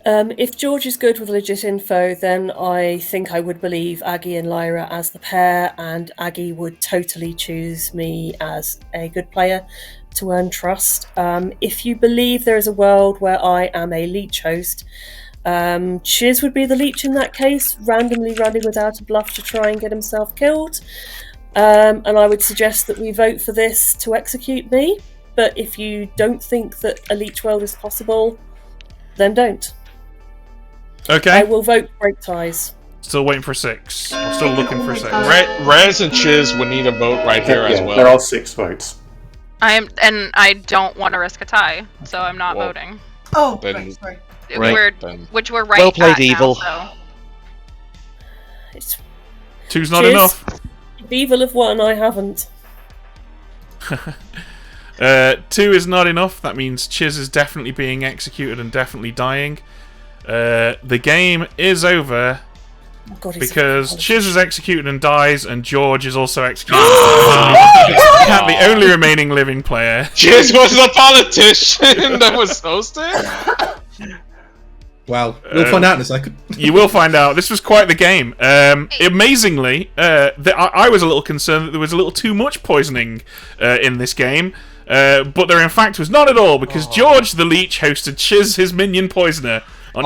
If George is good with legit info, then I think I would believe Aggie and Lyra as the pair, and Aggie would totally choose me as a good player to earn trust. If you believe there is a world where I am a leech host, Chiz would be the leech in that case, randomly running without a bluff to try and get himself killed. And I would suggest that we vote for this to execute me. But if you don't think that a leech world is possible, then don't. Okay. I will vote break ties. Still waiting for 6. I'm still looking for 6. Rez and Chiz would need a vote right here as well. There are 6 votes. I don't want to risk a tie, so I'm not voting. Oh, Then- right, sorry. Which we're right Well played, at Evil. now, It's 2's not Chiz. enough. Evil of one, I haven't. 2 is not enough. That means Chiz is definitely being executed and definitely dying. The game is over Oh God, he's because a Chiz is executed and dies, and George is also executed. Cat, the only remaining living player. Chiz was the politician that was hosting? Well, we'll find out in a second. You will find out. This was quite the game. Amazingly, I was a little concerned that there was a little too much poisoning in this game. But there in fact was not at all, because George the Leech hosted Chiz his minion poisoner. On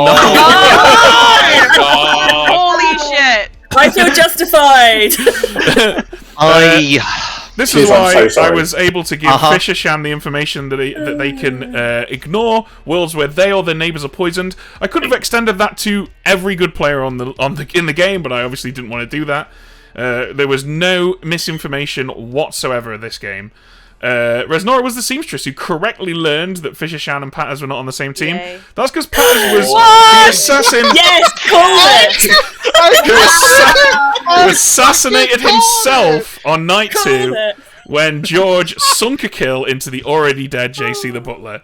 Holy shit! I feel justified. This Chiz, is I'm why so sorry. I was able to give Fisher Shan the information that they can ignore worlds where they or their neighbours are poisoned. I could have extended that to every good player in the game, but I obviously didn't want to do that. There was no misinformation whatsoever this game. Resnora was the seamstress who correctly learned that Fisher Shan and Patters were not on the same team. Yay. That's because Patters was the assassin. Yes, call it. Who assassinated himself on night 2 when George sunk a kill into the already dead JC the Butler.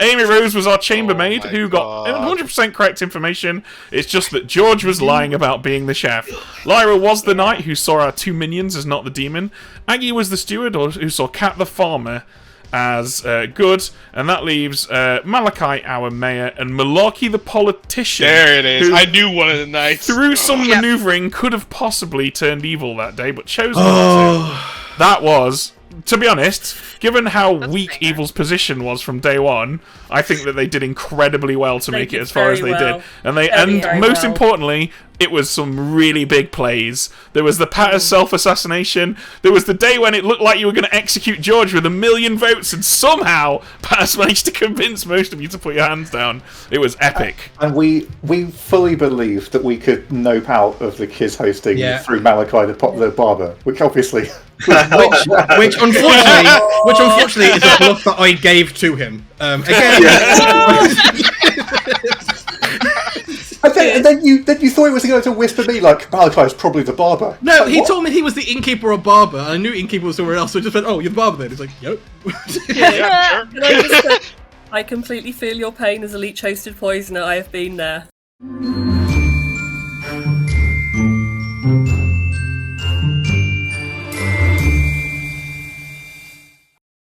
Amy Rose was our chambermaid who got 100% correct information. It's just that George was lying about being the chef. Lyra was the knight who saw our 2 minions as not the demon. Aggie was the steward who saw Cat the farmer as good, and that leaves Malachi, our mayor, and Malarkey the politician. There it is. who, I knew one of the knights. through some maneuvering, could have possibly turned evil that day, but chose not to. That was, to be honest, given how weak Evil's position was from day one, I think that they did incredibly well to make it as far as they did. And most importantly, it was some really big plays. There was the Patters self-assassination. There was the day when it looked like you were going to execute George with 1 million votes, and somehow Patters managed to convince most of you to put your hands down. It was epic. And we fully believed that we could nope out of the Kiz hosting through Malachi the barber, which obviously... which unfortunately is a bluff that I gave to him. Again, and then you thought he was going to whisper me like Malachi's probably the barber. No, he told me he was the innkeeper or barber. And I knew innkeeper was somewhere else, so I just went, "Oh, you're the barber then." He's like, "Yep." Yeah, sure. I completely feel your pain as a leech hosted poisoner. I have been there.